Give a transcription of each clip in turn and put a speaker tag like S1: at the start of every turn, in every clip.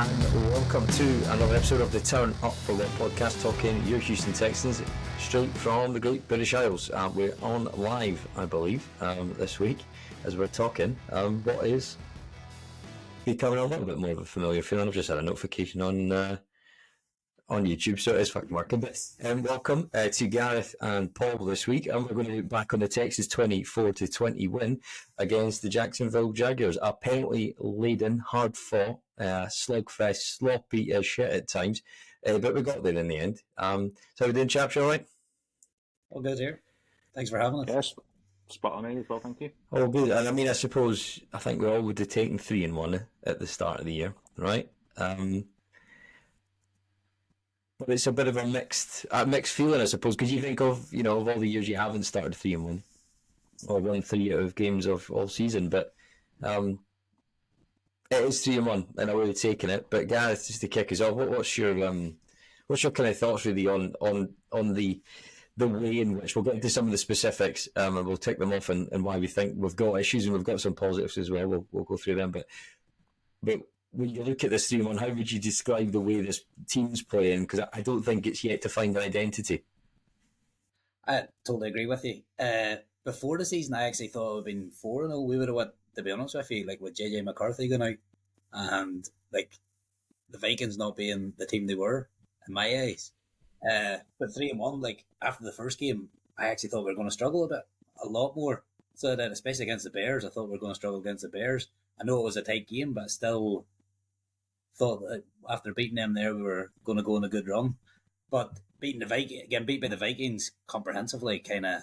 S1: and welcome to another episode of the Turn Up for What podcast, talking your Houston Texans straight from the Great British Isles. We're on live, I believe, this week as we're talking. What is becoming a little bit more of a familiar feeling. I've just had a notification on YouTube, so it is fucking working. But welcome to Gareth and Paul this week, and we're going to look back on the Texans 24-20 win against the Jacksonville Jaguars. A penalty-laden, hard-fought, slugfest, sloppy as shit at times, but we got there in the end. So we're doing, chaps, all right?
S2: All good here. Thanks for having us.
S3: Yes, spot on as well, thank you.
S1: All good. And I mean, I think we all would have taken 3-1 at the start of the year, right? But it's a bit of a mixed feeling, I suppose, because you think of all the years you haven't started 3-1 or won 3 out of games of all season, but it is 3-1, and I would have taken it. But Gareth, just to kick us off, what's your kind of thoughts really on the way in which we'll get into some of the specifics, and we'll tick them off and why we think we've got issues, and we've got some positives as well. We'll go through them, but when you look at this 3-1, how would you describe the way this team's playing? Because I don't think it's yet to find an identity.
S2: I totally agree with you. Before the season, I actually thought it would have been 4-0. We would have went, to be honest with you, like with JJ McCarthy going out, and like the Vikings not being the team they were in my eyes. But 3-1, like after the first game, I actually thought we were going to struggle a lot more. So then, especially against the Bears, I thought we were going to struggle against the Bears. I know it was a tight game, but still thought that after beating them there, we were going to go on a good run. But beat by the Vikings comprehensively kind of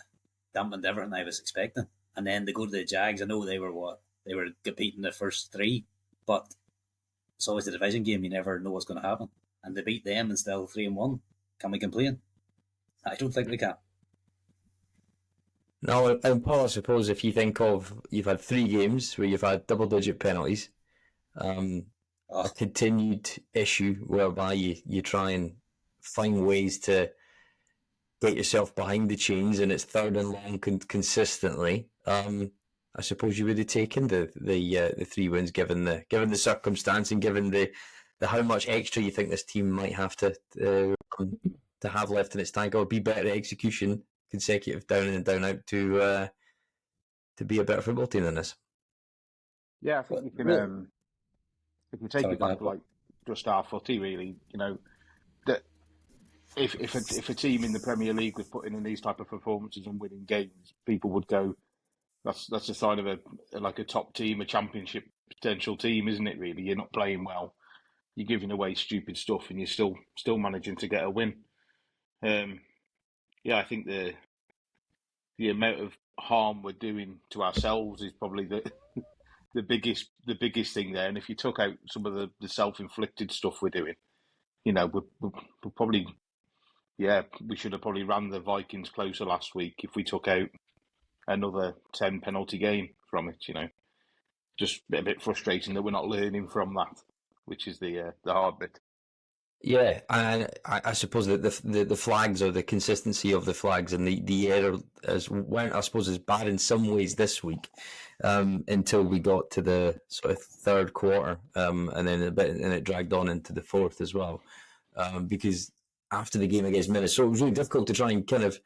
S2: dampened everything I was expecting. And then they go to the Jags. I know they were competing the first 3, but it's always a division game. You never know what's going to happen. And they beat them and still 3-1. Can we complain? I don't think we can.
S1: No, and Paul, I suppose if you think of, you've had 3 games where you've had double-digit penalties, a continued issue whereby you try and find ways to get yourself behind the chains, and it's 3rd and long consistently. I suppose you would have taken the 3 wins given the circumstance, and given the how much extra you think this team might have to have left in its tank, or be better execution, consecutive down in and down out to be a better football team than this.
S3: Yeah, I think you can. If you take it back to like just our footy, really, that if a team in the Premier League was putting in these type of performances and winning games, people would go, that's a sign of a top team, a championship potential team, isn't it? Really, you're not playing well, you're giving away stupid stuff, and you're still managing to get a win. I think the amount of harm we're doing to ourselves is probably the biggest thing there. And if you took out some of the self-inflicted stuff we're doing, we're probably, we should have probably ran the Vikings closer last week if we took out another 10 penalty game from it. Just a bit frustrating that we're not learning from that, which is the hard bit.
S1: Yeah, and I suppose that the flags, or the consistency of the flags, and the error weren't, I suppose, as bad in some ways this week, until we got to the sort of 3rd quarter, and then it dragged on into the 4th as well, because after the game against Minnesota, it was really difficult to try and kind of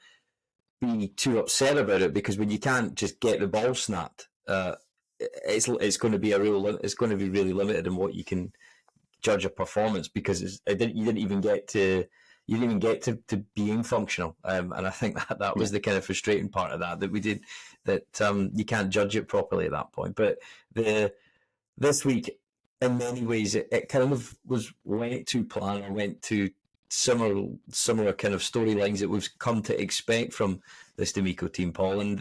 S1: be too upset about it, because when you can't just get the ball snapped, it's going to be really limited in what you can judge a performance, because you didn't even get to being functional, and I think that was the kind of frustrating part of that we did, that you can't judge it properly at that point. But this week, in many ways, it kind of went to plan, or went to similar kind of storylines that we've come to expect from this D'Amico team, Paul, and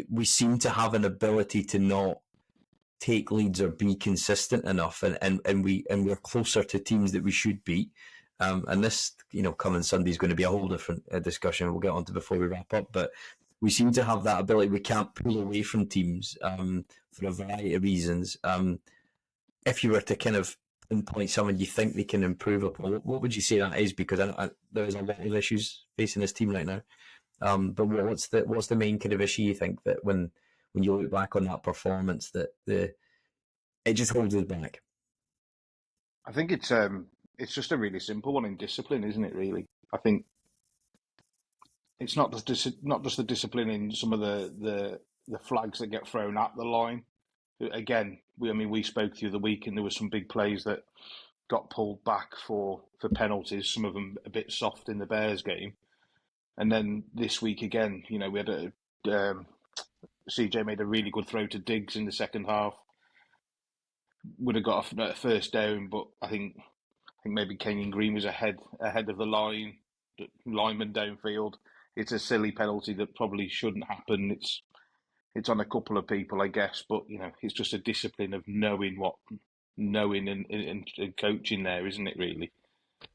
S1: we seem to have an ability to not take leads or be consistent enough, and we're closer to teams that we should beat. And this, coming Sunday is going to be a whole different discussion we'll get onto before we wrap up. But we seem to have that ability. We can't pull away from teams for a variety of reasons. If you were to kind of pinpoint someone you think they can improve upon, what would you say that is? Because there is a lot of issues facing this team right now. But what's the main kind of issue you think that when you look back on that performance, that it just holds us back?
S3: I think it's just a really simple one in discipline, isn't it? Really, I think it's not just the discipline in some of the flags that get thrown at the line. Again, we spoke the other week, and there were some big plays that got pulled back for penalties. Some of them a bit soft in the Bears game, and then this week again, we had CJ made a really good throw to Diggs in the second half. Would have got a first down, but I think maybe Kenyon Green was ahead of the lineman downfield. It's a silly penalty that probably shouldn't happen. It's on a couple of people, I guess, but it's just a discipline of knowing and coaching there, isn't it? Really,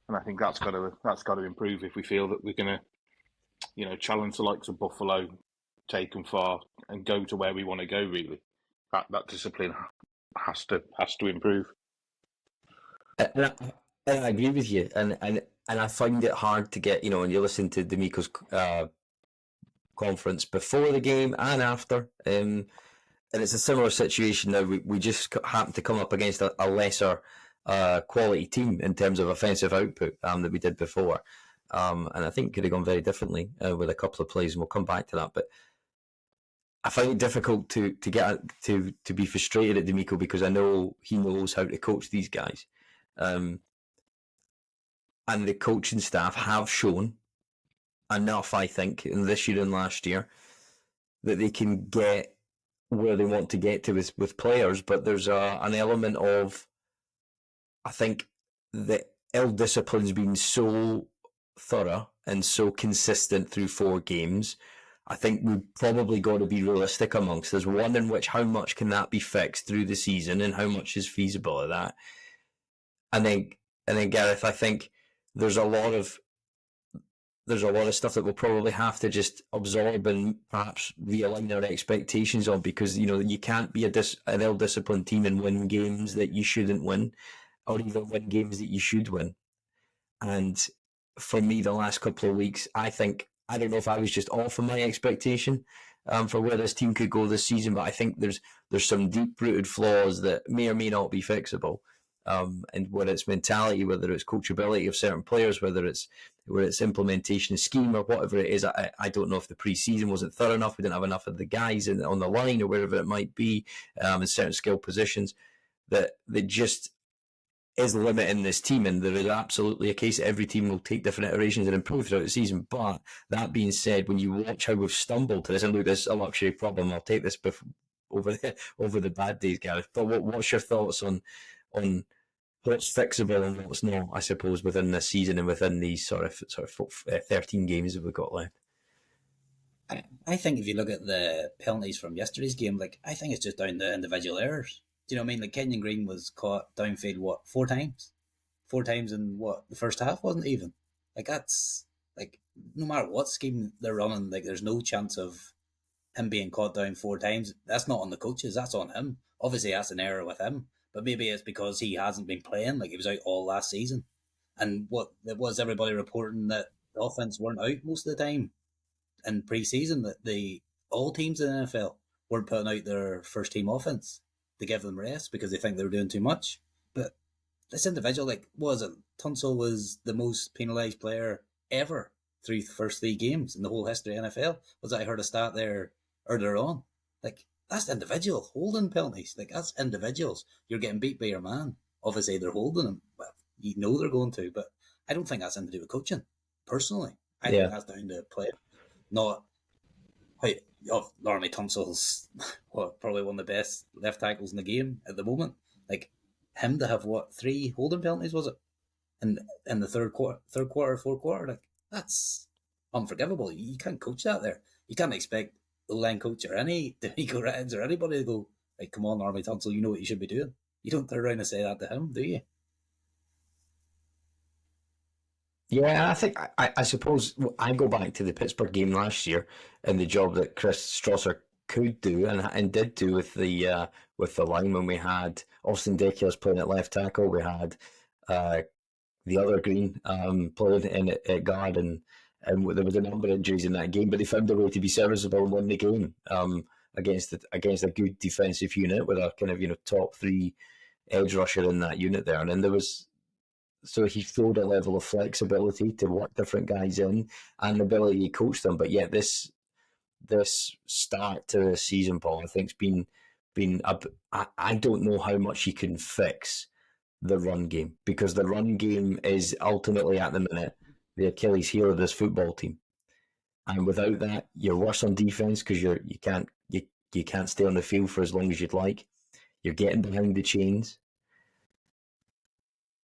S3: and I think that's got to improve if we feel that we're going to, challenge the likes of Buffalo, take them far, and go to where we want to go. Really, that discipline has to improve.
S1: And I agree with you, and I find it hard to get, when you listen to D'Amico's conference before the game and after, and it's a similar situation now. We just happen to come up against a lesser quality team in terms of offensive output that we did before, and I think it could have gone very differently with a couple of plays, and we'll come back to that. But I find it difficult to get to be frustrated at D'Amico because I know he knows how to coach these guys. And the coaching staff have shown enough, I think, in this year and last year, that they can get where they want to get to with players. But there's an element of, I think, the ill-discipline's been so thorough and so consistent through 4 games. I think we've probably got to be realistic amongst us. One in which how much can that be fixed through the season and how much is feasible of that. And then Gareth, I think there's a lot of stuff that we'll probably have to just absorb and perhaps realign our expectations on, because you can't be an ill-disciplined team and win games that you shouldn't win, or even win games that you should win. And for me, the last couple of weeks, I don't know if I was just off on my expectation for where this team could go this season, but I think there's some deep-rooted flaws that may or may not be fixable. And whether it's mentality, whether it's coachability of certain players, whether it's implementation scheme or whatever it is, I don't know if the pre-season wasn't thorough enough, we didn't have enough of the guys on the line or wherever it might be in certain skill positions that just is limiting this team. And there is absolutely a case that every team will take different iterations and improve throughout the season. But that being said, when you watch how we've stumbled to this, and look, this is a luxury problem, I'll take this over the bad days, Gareth. But what's your thoughts on what's fixable and what's not, I suppose, within this season and within these sort of 13 games that we've got left?
S2: I think if you look at the penalties from yesterday's game, I think it's just down to individual errors. Do you know what I mean? Kenyon Green was caught downfield, 4 times? 4 times in the first half, wasn't it even? That's, no matter what scheme they're running, there's no chance of him being caught down 4 times. That's not on the coaches, that's on him. Obviously, that's an error with him. But maybe it's because he hasn't been playing, he was out all last season. And was everybody reporting that the offense weren't out most of the time in pre-season, that all teams in the NFL weren't putting out their first team offense to give them rest because they think they were doing too much. But this individual, Tunsil was the most penalised player ever through the first 3 games in the whole history of NFL. I heard a stat there earlier on. That's individual holding penalties. That's individuals. You're getting beat by your man. Obviously, they're holding them. Well, they're going to, but I don't think that's anything to do with coaching. Personally, I think that's down to play. Not Laramie Tunsil's probably one of the best left tackles in the game at the moment. Him to have 3 holding penalties, was it? In the third quarter, fourth quarter, that's unforgivable. You can't coach that there. You can't expect the line coach or any D'Amico Rettins or anybody to go, come on, Laramie Tunsil, you know what you should be doing. You don't turn around and say that to him, do you?
S1: Yeah, I think I suppose I go back to the Pittsburgh game last year and the job that Chris Strasser could do and did do with the line when we had Austin Dekias playing at left tackle, we had the other Green playing in at guard, and there was a number of injuries in that game, but they found a way to be serviceable and win the game against a good defensive unit with a kind of top 3 edge rusher in that unit there. And then there was So he showed a level of flexibility to work different guys in and the ability to coach them. But yet this start to the season, Paul, I think's been I don't know how much he can fix the run game, because the run game is ultimately at the minute the Achilles heel of this football team. And without that, you're worse on defense because you can't stay on the field for as long as you'd like. You're getting behind the chains,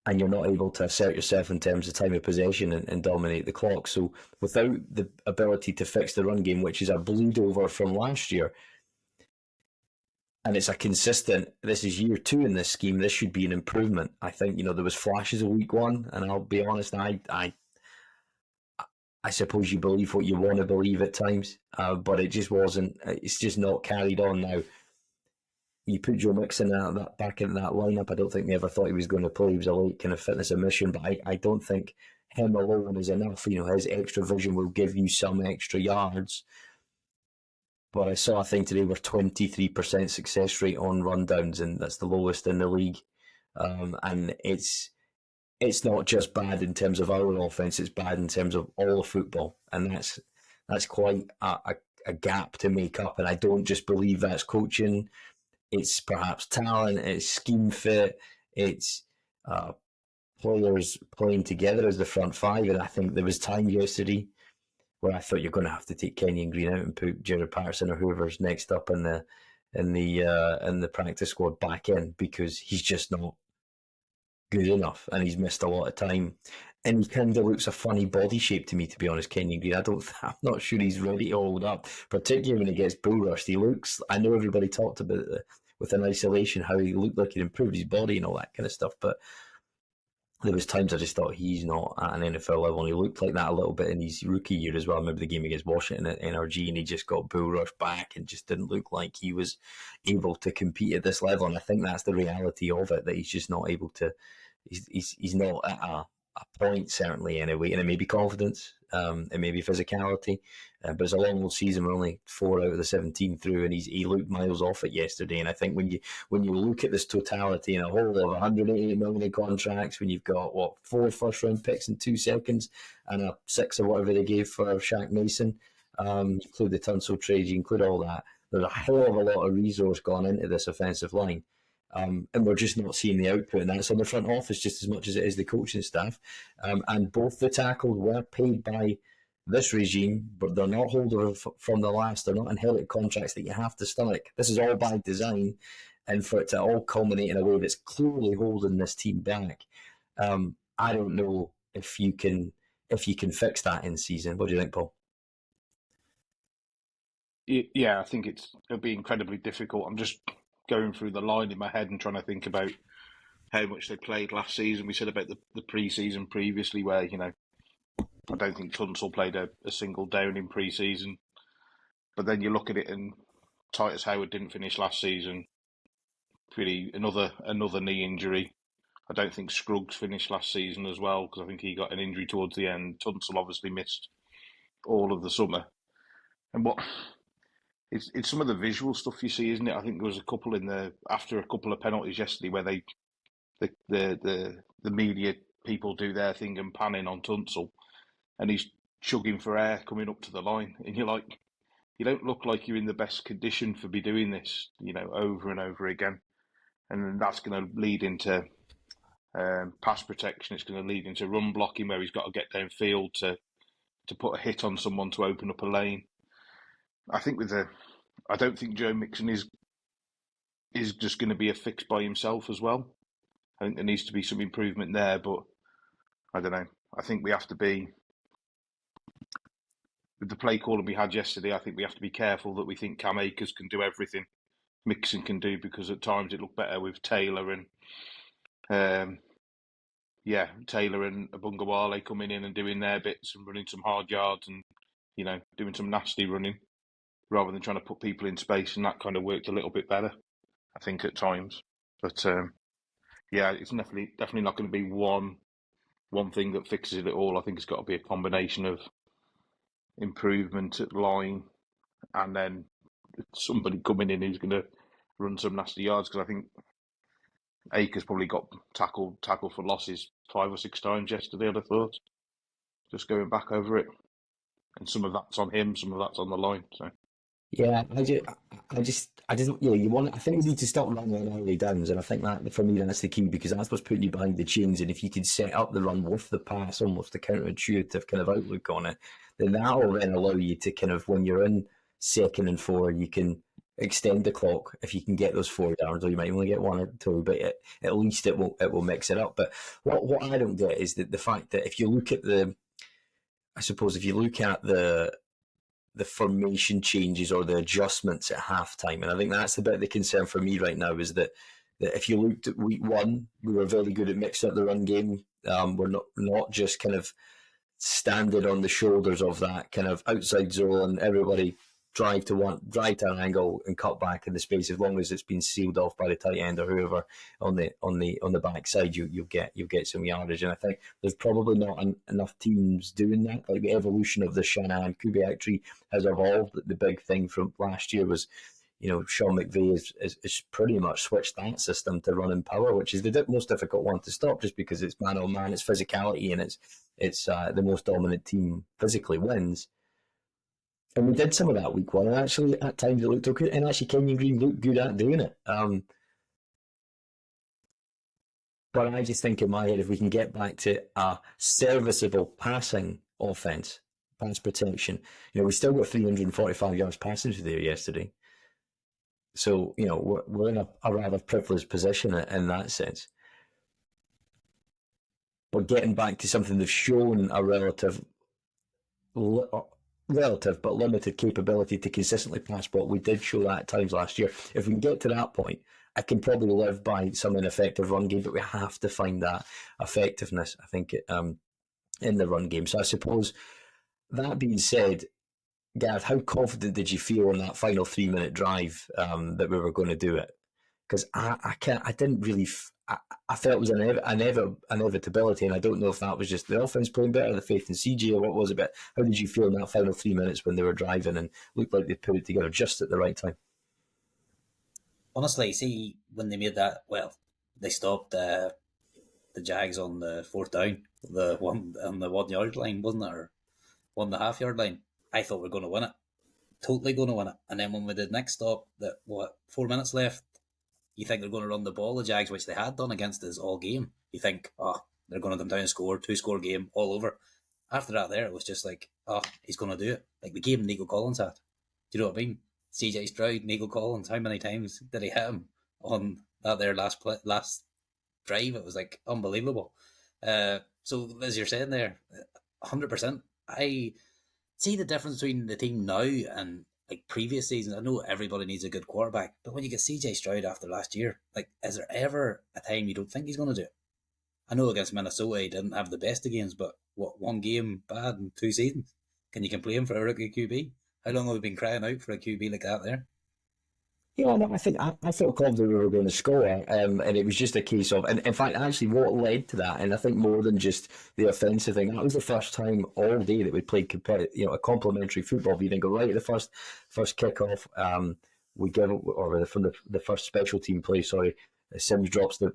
S1: and you're not able to assert yourself in terms of time of possession and dominate the clock. So without the ability to fix the run game, which is a bleed over from last year, and it's a consistent, this is year 2 in this scheme, this should be an improvement. I think, there was flashes of week 1, and I'll be honest, I suppose you believe what you want to believe at times, but it just wasn't, it's just not carried on now. You put Joe Mixon back in that lineup. I don't think they ever thought he was going to play. He was a late kind of fitness admission, but I don't think him alone is enough. His extra vision will give you some extra yards. But I saw a thing today where 23% success rate on rundowns, and that's the lowest in the league. And it's not just bad in terms of our offense; it's bad in terms of all of football, and that's quite a gap to make up. And I don't just believe that's coaching. It's perhaps talent, it's scheme fit, it's players playing together as the front five. And I think there was time yesterday where I thought you're going to have to take Kenyon Green out and put Jared Patterson or whoever's next up in the practice squad back in, because he's just not good enough, and he's missed a lot of time. And he kind of looks a funny body shape to me, to be honest, Kenyon Green. I'm not sure he's ready to hold up, particularly when he gets bull rushed. He looks, I know everybody talked about it within isolation, how he looked like he'd improved his body and all that kind of stuff, but there was times I just thought he's not at an NFL level, and he looked like that a little bit in his rookie year as well. I remember the game against Washington at NRG, and he just got bull rushed back and just didn't look like he was able to compete at this level. And I think that's the reality of it, that he's just not able to. He's not at a point, certainly, anyway. And it may be confidence, it may be physicality, but it's a long old season. We're only 4 out of the 17 through, and he looked miles off it yesterday. And I think when you look at this totality in a whole of 180 million in contracts, when you've got 4 first round picks in 2 seconds and a 6 or whatever they gave for Shaq Mason, you include the Tunsil trade, you include all that. There's a hell of a lot of resource gone into this offensive line. And we're just not seeing the output, and that's on the front office just as much as it is the coaching staff. And both the tackles were paid by this regime, but they're not holders from the last. They're not inherited contracts that you have to stomach. This is all by design, and for it to all culminate in a way that's clearly holding this team back, I don't know if you can fix that in season. What do you think, Paul?
S3: Yeah, I think it'll be incredibly difficult. I'm just going through the line in my head and trying to think about how much they played last season. We said about the pre-season previously where, I don't think Tunsil played a single down in pre-season. But then you look at it and Titus Howard didn't finish last season. Another knee injury. I don't think Scruggs finished last season as well, because I think he got an injury towards the end. Tunsil obviously missed all of the summer. And it's some of the visual stuff you see, isn't it? I think there was a couple after a couple of penalties yesterday where the media people do their thing and panning on Tunsil, and he's chugging for air coming up to the line, and you're like, you don't look like you're in the best condition for be doing this, over and over again, and then that's going to lead into pass protection. It's going to lead into run blocking where he's got to get downfield to put a hit on someone to open up a lane. I don't think Joe Mixon is just going to be a fix by himself as well. I think there needs to be some improvement there, but I don't know. I think we have to be, with the play calling we had yesterday, I think we have to be careful that we think Cam Akers can do everything Mixon can do, because at times it looked better with Taylor and Abungawale coming in and doing their bits and running some hard yards and, doing some nasty running, rather than trying to put people in space, and that kind of worked a little bit better, I think, at times. But it's definitely not going to be one thing that fixes it all. I think it's got to be a combination of improvement at line and then somebody coming in who's going to run some nasty yards. Because I think Akers probably got tackled for losses 5 or 6 times yesterday, I'd have thought. Just going back over it. And some of that's on him, some of that's on the line. So
S1: Yeah, you want. I think we need to stop running on early downs, and I think that for me that's the key because that's what's putting you behind the chains. And if you can set up the run with the pass, almost a counterintuitive kind of outlook on it, then that will then allow you to kind of when you're in 2nd and 4, you can extend the clock if you can get those 4 yards, or you might only get 1 or 2, but at least it will mix it up. But what I don't get is the fact that if you look at I suppose if you look at the formation changes or the adjustments at halftime. And I think that's the bit of the concern for me right now is that if you looked at week 1, we were very good at mixing up the run game. We're not just kind of standing on the shoulders of that kind of outside zone, everybody drive to an angle and cut back in the space. As long as it's been sealed off by the tight end or whoever on the backside, you'll get some yardage. And I think there's probably not enough teams doing that. Like the evolution of the Shanahan Kubiak tree has evolved. The big thing from last year was, Sean McVay is pretty much switched that system to run in power, which is the most difficult one to stop, just because it's man on man, it's physicality, and it's the most dominant team physically wins. And we did some of that week 1, and actually at times it looked okay. And actually, Kenyon Green looked good at doing it. But I just think in my head, if we can get back to a serviceable passing offense, pass protection, we still got 345 yards passing through there yesterday. So we're in a rather privileged position in that sense. But getting back to something they've shown a relative but limited capability to consistently pass block. We did show that at times last year. If we can get to that point, I can probably live by some ineffective run game, but we have to find that effectiveness, I think, in the run game. So I suppose, that being said, Gareth, how confident did you feel on that final 3-minute drive that we were going to do it? Because I didn't really. I felt it was an inevitability, and I don't know if that was just the offense playing better, the faith in CJ, or what was it. But how did you feel in that final 3 minutes when they were driving and looked like they put it together just at the right time?
S2: Honestly, see, when they made that, they stopped the Jags on the 4th down, the one on the 1 yard line, wasn't it, or 1.5 yard line? I thought we were going to win it, totally going to win it. And then when we did next stop, 4 minutes left. You think they're going to run the ball, the Jags, which they had done against us all game. You think, they're going to come down and score, 2-score game, all over. After that it was just like, he's going to do it. Like the game Nico Collins had. Do you know what I mean? CJ Stroud, Nico Collins, how many times did he hit him on that there last drive? It was like unbelievable. So as you're saying there, 100%. I see the difference between the team now and like previous seasons. I know everybody needs a good quarterback, but when you get CJ Stroud after last year, like, is there ever a time you don't think he's going to do it? I know against Minnesota he didn't have the best of games, but one game bad in 2 seasons? Can you complain for a rookie QB? How long have we been crying out for a QB like that there?
S1: Yeah, no, I think I felt confident we were going to score, and it was just a case of, and in fact, actually, what led to that, and I think more than just the offensive thing, that was the first time all day that we played a complementary football. You didn't go right at the first kickoff. We give, or from the first special team play. Sorry, Sims drops the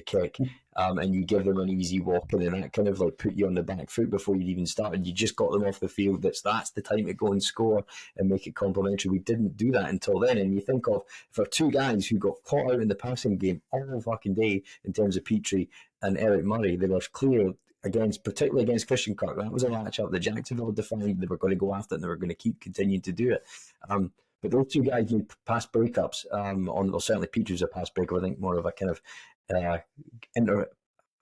S1: kick, and you give them an easy walk in, and that kind of like put you on the back foot before you'd even started. You just got them off the field. That's the time to go and score and make it complimentary. We didn't do that until then. And you think of, for 2 guys who got caught out in the passing game all fucking day in terms of Petrie and Eric Murray, they were clear particularly against Christian Kirk. That was a matchup that Jacksonville defined. They were going to go after it, and they were going to keep continuing to do it. But those 2 guys need pass breakups. Certainly Petrie's a pass breaker. I think more of a kind of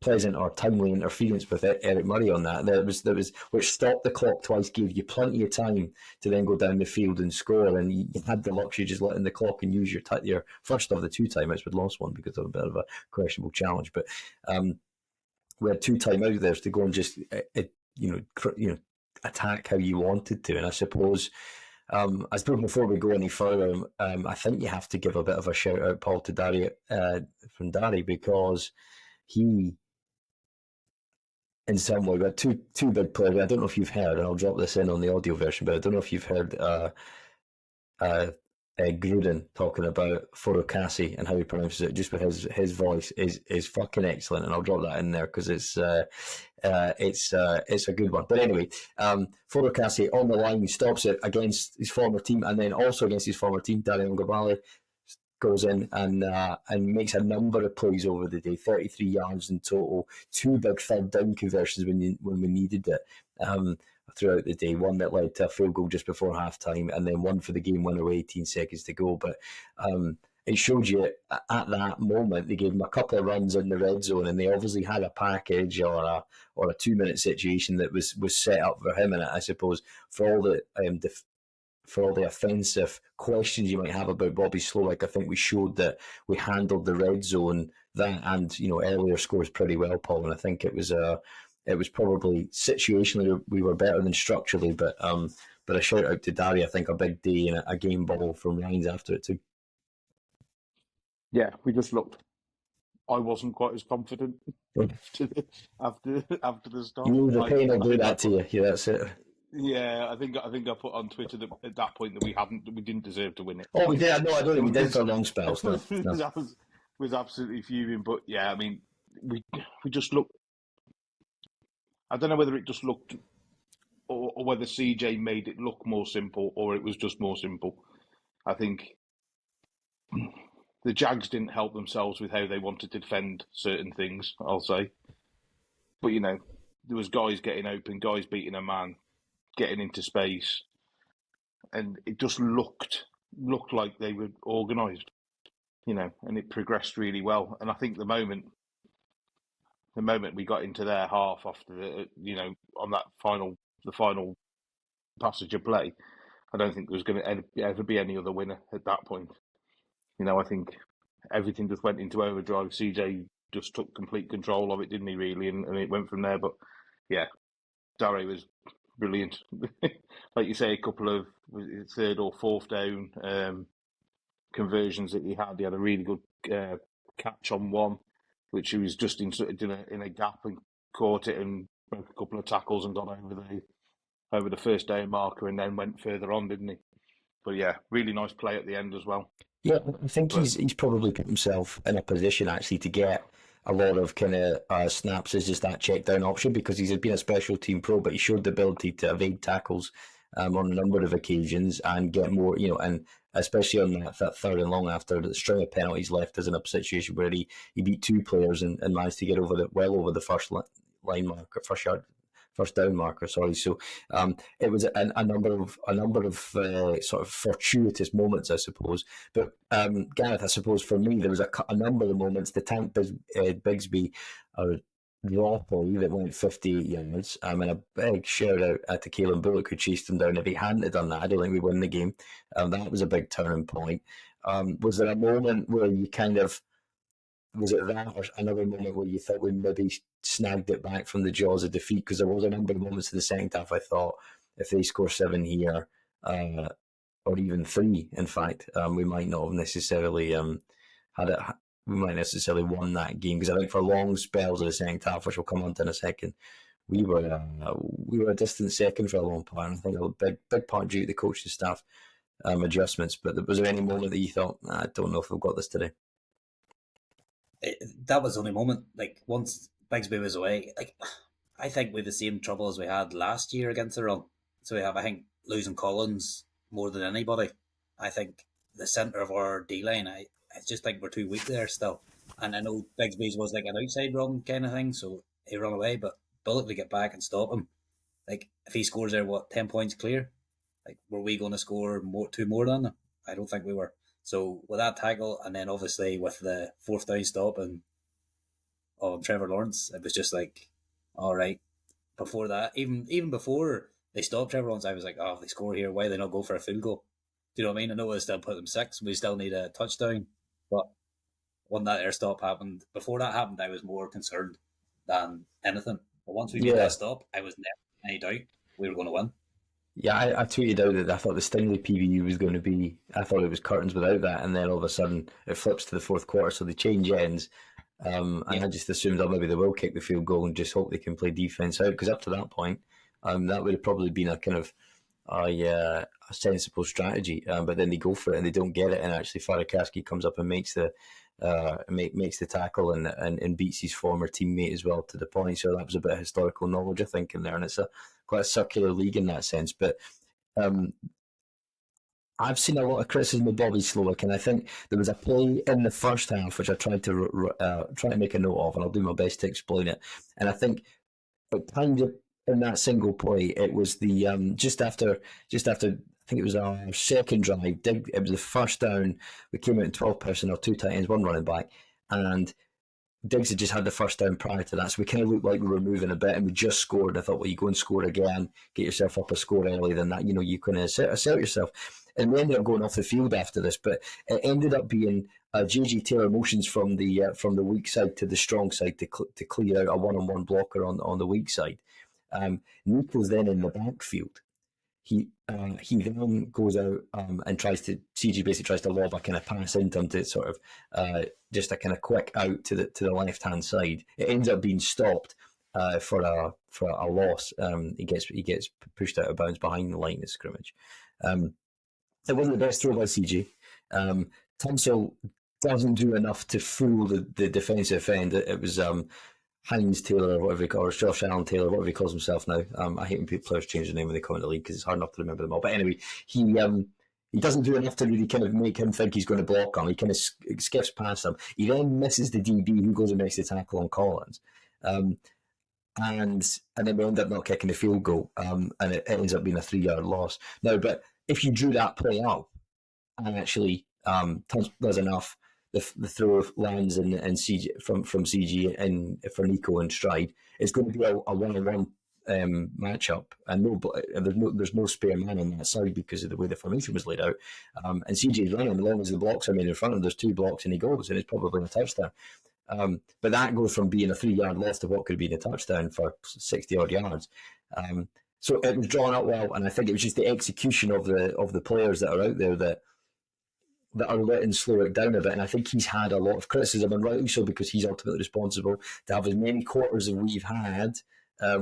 S1: pleasant or timely interference with Eric Murray on that. There was which stopped the clock twice, gave you plenty of time to then go down the field and score, and you had the luxury just letting the clock and use your first of the 2 timeouts. We'd lost one because of a bit of a questionable challenge, but we had 2 timeouts there to go and just attack how you wanted to. And I suppose, I suppose before we go any further, I think you have to give a bit of a shout out, Paul, to Dari from Dari, because he, in some way, we had two big players. I don't know if you've heard, and I'll drop this in on the audio version, but I don't know if you've heard Gruden talking about Forocasi and how he pronounces it, just with his voice is fucking excellent, and I'll drop that in there because it's a good one. But anyway, Forocasi on the line, he stops it against his former team, and then also against his former team, Darian Gabali goes in and makes a number of plays over the day, 33 yards in total, 2 big third down conversions when we needed it. Throughout the day, one that led to a field goal just before half time, and then one for the game winner with 18 seconds to go. But it showed you at that moment they gave him a couple of runs in the red zone, and they obviously had a package or a 2-minute situation that was set up for him. And I suppose for all the offensive questions you might have about Bobby Slowick, I think we showed that we handled the red zone that and earlier scores pretty well, Paul. And I think it was probably situationally we were better than structurally, but a shout out to Dari. I think a big day and a game ball from Ryan's after it too.
S3: Yeah, we just looked. I wasn't quite as confident after the start.
S1: You know the pain will do that to you. Yeah, that's it.
S3: Yeah, I think I put on Twitter that at that point that we didn't deserve to win it.
S1: Oh, we did. No, I don't think we did for long spells. No.
S3: That was absolutely fuming. But yeah, I mean, we just looked. I don't know whether it just looked, or whether CJ made it look more simple, or it was just more simple. I think the Jags didn't help themselves with how they wanted to defend certain things, I'll say. But, there was guys getting open, guys beating a man, getting into space, and it just looked like they were organised, and it progressed really well. And I think the moment we got into their half after on that the final passage of play, I don't think there was going to ever be any other winner at that point. I think everything just went into overdrive. CJ just took complete control of it, didn't he, really? And it went from there. But, yeah, Darry was brilliant. Like you say, a couple of third or fourth down conversions that he had. He had a really good catch on one, which he was just in a gap and caught it and broke a couple of tackles and got over the first down marker and then went further on, didn't he? But yeah, really nice play at the end as well.
S1: Yeah, I think he's probably put himself in a position actually to get a lot of kind of snaps as just that check down option because he's been a special team pro, but he showed the ability to evade tackles on a number of occasions and get more, and especially on that third and long after the string of penalties left us in a situation where he beat 2 players and managed to get over the first line marker, first down marker. Sorry, so it was a number of sort of fortuitous moments, I suppose. But Gareth, I suppose for me there was a number of moments. The Tank Bigsby drop that went 58 yards. And a big shout out to Caelan Bullock who chased him down. If he hadn't done that, I don't think we win the game. That was a big turning point. Was there a moment where you kind of was it that or another moment where you thought we maybe snagged it back from the jaws of defeat? Because there was a number of moments in the second half I thought if they score 7 here, or even 3, in fact, we might not have necessarily we might necessarily won that game. Because I think for long spells of the second half, which we'll come on to in a second, we were a distant second for a long part. And I think a big part due to the coaching staff adjustments. But was there any moment that you thought, I don't know if we've got this today?
S2: That was the only moment. Like once Bigsby was away, I think we have the same trouble as we had last year against the run. So we have, I think, losing Collins more than anybody. I think the centre of our D line, I just think we're too weak there still. And I know Bigsby's was like an outside run kind of thing, so he ran away. But Bullock to get back and stop him, like if he scores there, 10 points clear? Like were we going to score 2 more than them? I don't think we were. So with that tackle, and then obviously with the 4th down stop and on Trevor Lawrence, it was just like, all right. Before that, even before they stopped Trevor Lawrence, I was like, if they score here, why do they not go for a field goal? Do you know what I mean? I know they still put them 6. We still need a touchdown. But when that air stop happened, before that happened, I was more concerned than anything. But once we did that stop, I was never any doubt we were going to win.
S1: Yeah, I tweeted out that I thought the Stingley PVU was going to be, I thought it was curtains without that, and then all of a sudden it flips to the 4th quarter, so they change ends. And I just assumed maybe they will kick the field goal and just hope they can play defence out, because up to that point, that would have probably been a kind of a sensible strategy, but then they go for it and they don't get it, and actually Farakaski comes up and makes the tackle and beats his former teammate as well to the point. So that was a bit of historical knowledge, I think, in there, and it's quite a circular league in that sense. But I've seen a lot of criticism of Bobby Slowick, and I think there was a play in the first half which I tried to make a note of, and I'll do my best to explain it. And I think it kind of in that single play, it was the just after I think it was our second drive. It was the first down. We came out in 12 personnel, 2 tight ends, 1 running back, and Diggs had just had the first down prior to that, so we kind of looked like we were moving a bit, and we just scored. I thought, well, you go and score again, get yourself up a score early, then that, you can assert yourself. And we ended up going off the field after this, but it ended up being JG Taylor motions from the weak side to the strong side to clear out a one-on-one blocker on the weak side. Nico's then in the backfield. He then goes out and CG basically tries to lob a kind of pass into him to sort of just a kind of quick out to the left hand side. It ends up being stopped for a loss. He gets pushed out of bounds behind the line of scrimmage. It wasn't the best throw by CG. Tunsil doesn't do enough to fool the defensive end. It was Hines Taylor, or whatever he calls, Josh Allen Taylor, whatever he calls himself now. I hate when players change their name when they come into the league because it's hard enough to remember them all. But anyway, he doesn't do enough to really kind of make him think he's going to block him. He kind of skips past him. He then misses the DB who goes and makes the tackle on Collins. And then we end up not kicking the field goal, and it ends up being a 3-yard loss. Now, but if you drew that play up and actually does enough, the throw lands and CG from CG and for Nico and stride, it's going to be a one-on-one matchup, and there's no spare man on that side because of the way the formation was laid out. And CG's running as long as the blocks are made in front of him. There's 2 blocks and he goes, and it's probably a touchdown. But that goes from being a 3-yard loss to what could be a touchdown for 60-odd yards. So it was drawn up well, and I think it was just the execution of the players that are out there that are letting Slowick down a bit. And I think he's had a lot of criticism, and rightly so, because he's ultimately responsible to have as many quarters as we've had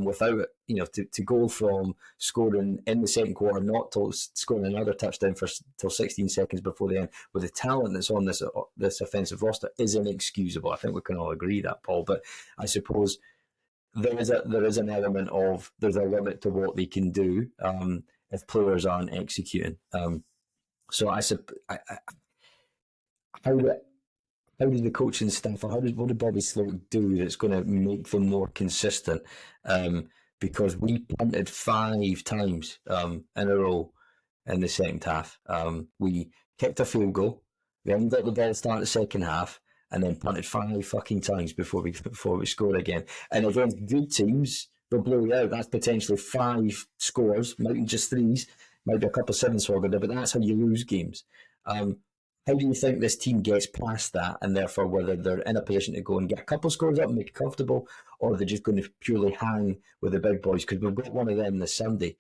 S1: without, to go from scoring in the second quarter, not till scoring another touchdown till 16 seconds before the end, with the talent that's on this offensive roster, is inexcusable. I think we can all agree that, Paul. But I suppose there is an element of there's a limit to what they can do if players aren't executing. So how does the coaching staff, or what did Bobby Slowick do that's going to make them more consistent? Because we punted 5 times in a row in the second half. We kicked a field goal, we hadn't got the ball start the second half, and then punted 5 fucking times before we scored again. And against good teams, they'll blow you out. That's potentially 5 scores, might be just 3s, might be a couple of 7s for good, but that's how you lose games. How do you think this team gets past that, and therefore whether they're in a position to go and get a couple of scores up and make it comfortable, or they're just going to purely hang with the big boys? Because we've got one of them this Sunday.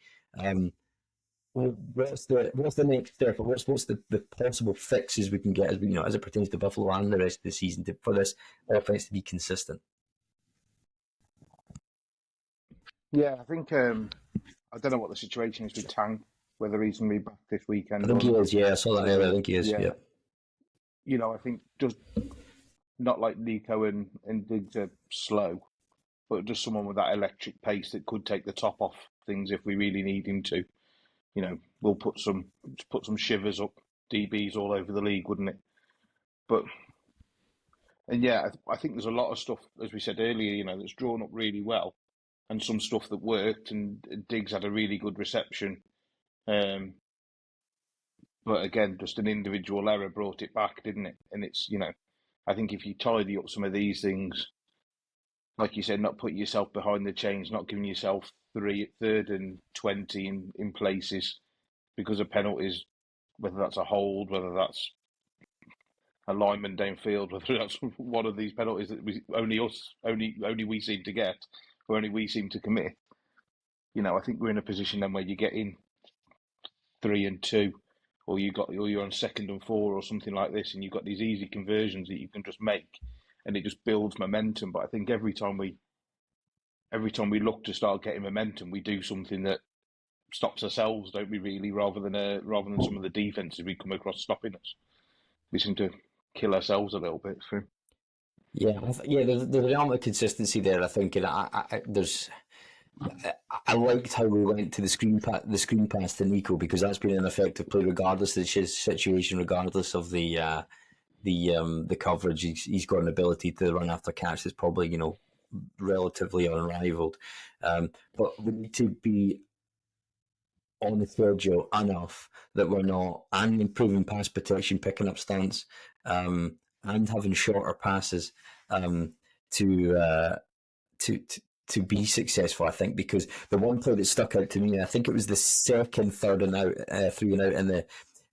S1: What's the next step, or what's the possible fixes we can get as it pertains to Buffalo and the rest of the season for this offense to be consistent?
S3: Yeah, I think I don't know what the situation is with Tang, whether he's going to be back this weekend.
S1: I think he is. Yeah, I saw that earlier. I think he is. Yeah.
S3: I think just not like Nico and Diggs are slow, but just someone with that electric pace that could take the top off things if we really need him to. We'll put some shivers up DBs all over the league, wouldn't it? I think there's a lot of stuff, as we said earlier, that's drawn up really well, and some stuff that worked, and Diggs had a really good reception. But again, just an individual error brought it back, didn't it? And it's, I think if you tidy up some of these things, like you said, not putting yourself behind the chains, not giving yourself 3rd and 20 in places because of penalties, whether that's a hold, whether that's a lineman downfield, whether that's one of these penalties that only we seem to get, or only we seem to commit. I think we're in a position then where you get in 3 and 2, or you're on 2nd and 4 or something like this, and you've got these easy conversions that you can just make, and it just builds momentum. But I think every time we look to start getting momentum, we do something that stops ourselves, don't we? Really, rather than some of the defenses we come across stopping us, we seem to kill ourselves a little bit for him.
S1: Yeah, there's an element of consistency there. I think, and I liked how we went to the screen pass to Nico, because that's been an effective play regardless of the situation, regardless of the coverage. He's got an ability to run after catch that's probably relatively unrivaled. But we need to be on the schedule enough that we're not, and improving pass protection, picking up stance, and having shorter passes to to be successful. I think, because the one play that stuck out to me, I think it was the second third and out, 3 and out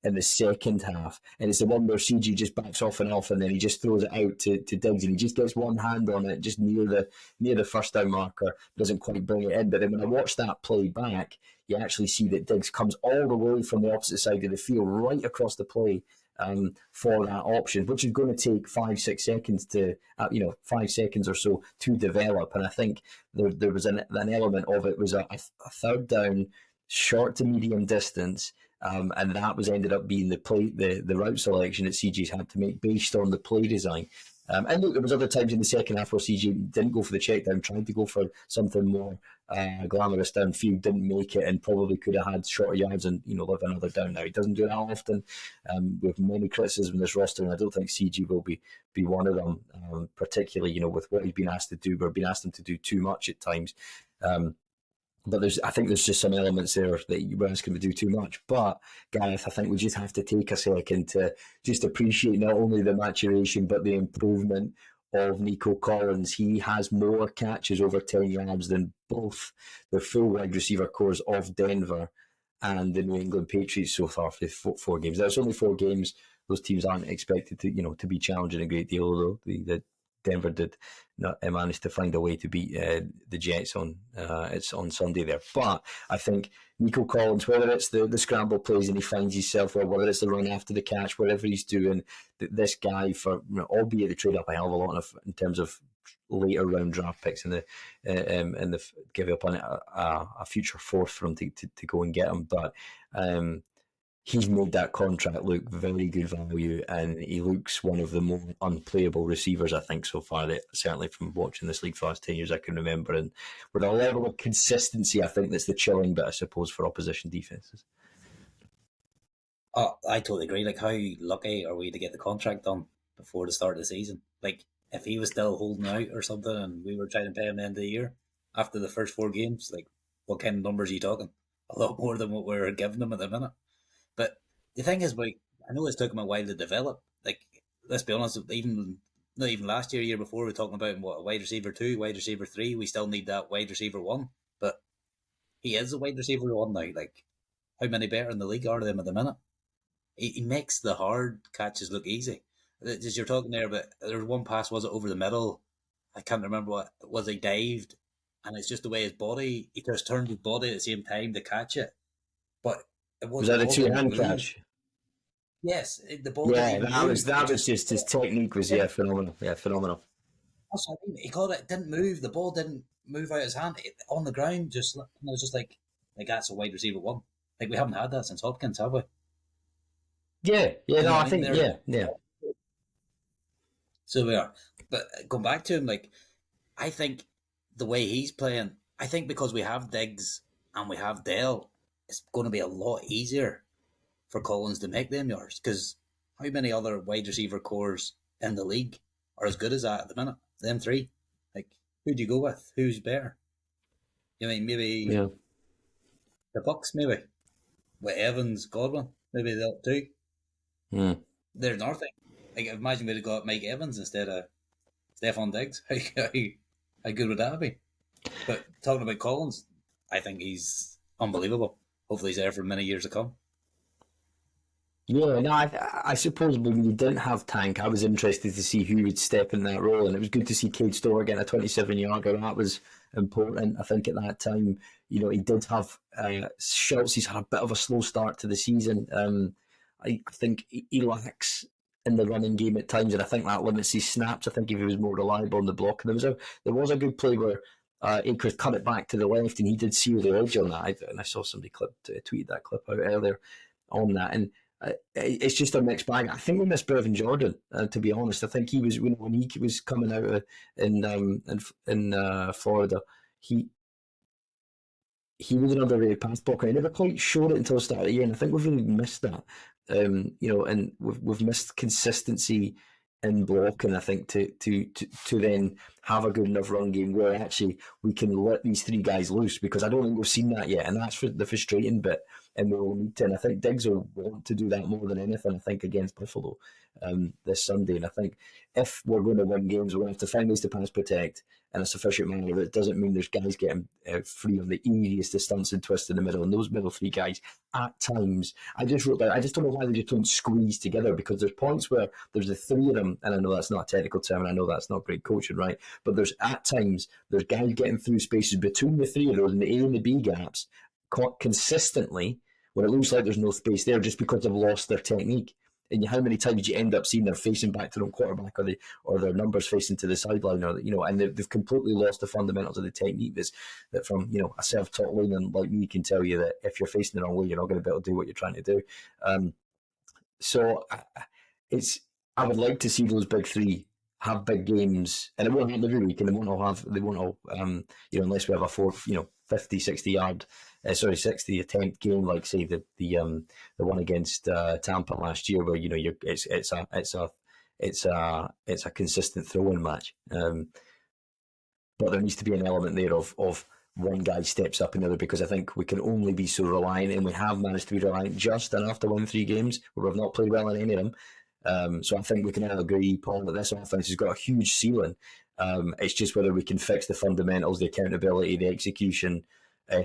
S1: in the second half, and it's the one where CG just backs off, and then he just throws it out to Diggs, and he just gets one hand on it just near the first down marker, doesn't quite bring it in. But then when I watch that play back, you actually see that Diggs comes all the way from the opposite side of the field, right across the play, for that option, which is going to take 5-6 seconds to 5 seconds or so to develop. And I think there was an element of it was a third down, short to medium distance. And that ended up being the route selection that CG's had to make based on the play design. And look, there was other times in the second half where CG didn't go for the check down, tried to go for something more glamorous downfield, didn't make it, and probably could have had shorter yards and live another down. Now he doesn't do that often. With many criticisms in this roster, and I don't think CG will be one of them. Particularly, with what he's been asked to do. We've been asked him to do too much at times. But I think there's just some elements there that you were asking him to do too much. But Gareth, I think we just have to take a second to just appreciate not only the maturation but the improvement of Nico Collins. He has more catches over 10 yards than both the full wide receiver cores of Denver and the New England Patriots so far for 4 games. There's only 4 games. Those teams aren't expected to be challenging a great deal, although the Denver did not manage to find a way to beat the Jets on Sunday there. But I think Nico Collins, whether it's the scramble plays and he finds himself, or whether it's the run after the catch, whatever he's doing, this guy, for albeit the trade up a hell of a lot in terms of later round draft picks and the give up on a future fourth for him to go and get him, but he's made that contract look very good value, and he looks one of the more unplayable receivers, I think, so far, that certainly from watching this league for the last 10 years I can remember. And with a level of consistency, I think that's the chilling bit, I suppose, for opposition defences.
S2: Oh, I totally agree. Like, how lucky are we to get the contract done before the start of the season? Like, if he was still holding out or something and we were trying to pay him at the end of the year after the first 4 games, like, what kind of numbers are you talking? A lot more than what we're giving him at the minute. But the thing is, I know it's took him a while to develop. Like, let's be honest, not even last year, year before, we were talking about him, a wide receiver 2, wide receiver 3. We still need that wide receiver 1. But he is a wide receiver 1 now. Like, how many better in the league are them at the minute? He makes the hard catches look easy. As you're talking there, but there was one pass, was it over the middle? I can't remember what was. He dived, and it's just the way he just turned his body at the same time to catch it. But
S1: was that a 2-hand catch?
S2: Yes, the ball.
S1: Yeah, that was just his technique was phenomenal. Yeah, phenomenal.
S2: That's what I mean. He caught it, didn't move. The ball didn't move out his hand on the ground. Just it was just like that's a wide receiver 1. Like, we haven't had that since Hopkins, have we?
S1: Yeah. No, I think yeah.
S2: So we are, but going back to him, like, I think the way he's playing, I think because we have Diggs and we have Dell, it's going to be a lot easier for Collins to make them yards, because how many other wide receiver cores in the league are as good as that at the minute? Them 3. Like, who do you go with? Who's better? You mean maybe the Bucks, maybe with Evans, Godwin, maybe the 2. There's another thing. Like, imagine we'd have got Mike Evans instead of Stephon Diggs. How good would that be? But talking about Collins, I think he's unbelievable. Hopefully he's there for many years to come.
S1: Yeah, no, I suppose when you didn't have Tank, I was interested to see who would step in that role, and it was good to see Cade Stover getting a 27-yarder. That was important. I think at that time, he did have Schultz. He's had a bit of a slow start to the season. I think he lacks in the running game at times, and I think that limits his snaps. I think if he was more reliable on the block, and there was a good play where he could cut it back to the left, and he did seal the edge on that. And I saw somebody tweeted that clip out earlier on that, and it's just a mixed bag. I think we missed Brevin Jordan, to be honest. I think he was when he was coming out in Florida, he was an underrated pass blocker. I never quite showed it until the start of the year, and I think we've really missed that. And we've missed consistency in blocking. I think to then have a good enough run game where actually we can let these three guys loose, because I don't think we've seen that yet, and that's the frustrating bit. And we will need to. And I think Diggs will want to do that more than anything, I think, against Buffalo this Sunday. And I think if we're going to win games, we're going to have to find ways to pass protect in a sufficient manner. That doesn't mean there's guys getting free on the easiest of stunts and twists in the middle. And those middle three guys, at times, I just don't know why they just don't squeeze together, because there's points where there's the three of them, and I know that's not a technical term, and I know that's not great coaching, right? But there's guys getting through spaces between the three of those in the A and the B gaps consistently, when it looks like there's no space there, just because they've lost their technique. And how many times you end up seeing they're facing back to their own quarterback, or their numbers facing to the sideline, or and they've completely lost the fundamentals of the technique. That from a self-taught layman like me can tell you that if you're facing the wrong way, you're not going to be able to do what you're trying to do. So I would like to see those big three have big games, and it won't happen every week, and they won't all unless we have a 50, 60 yard, 60 attempt game, like say the one against Tampa last year, where it's a consistent throwing match. But there needs to be an element there of one guy steps up another, because I think we can only be so reliant, and we have managed to be reliant just enough to win 3 games where we've not played well in any of them. So I think we can all agree, Paul, that this offense has got a huge ceiling. It's just whether we can fix the fundamentals, the accountability, the execution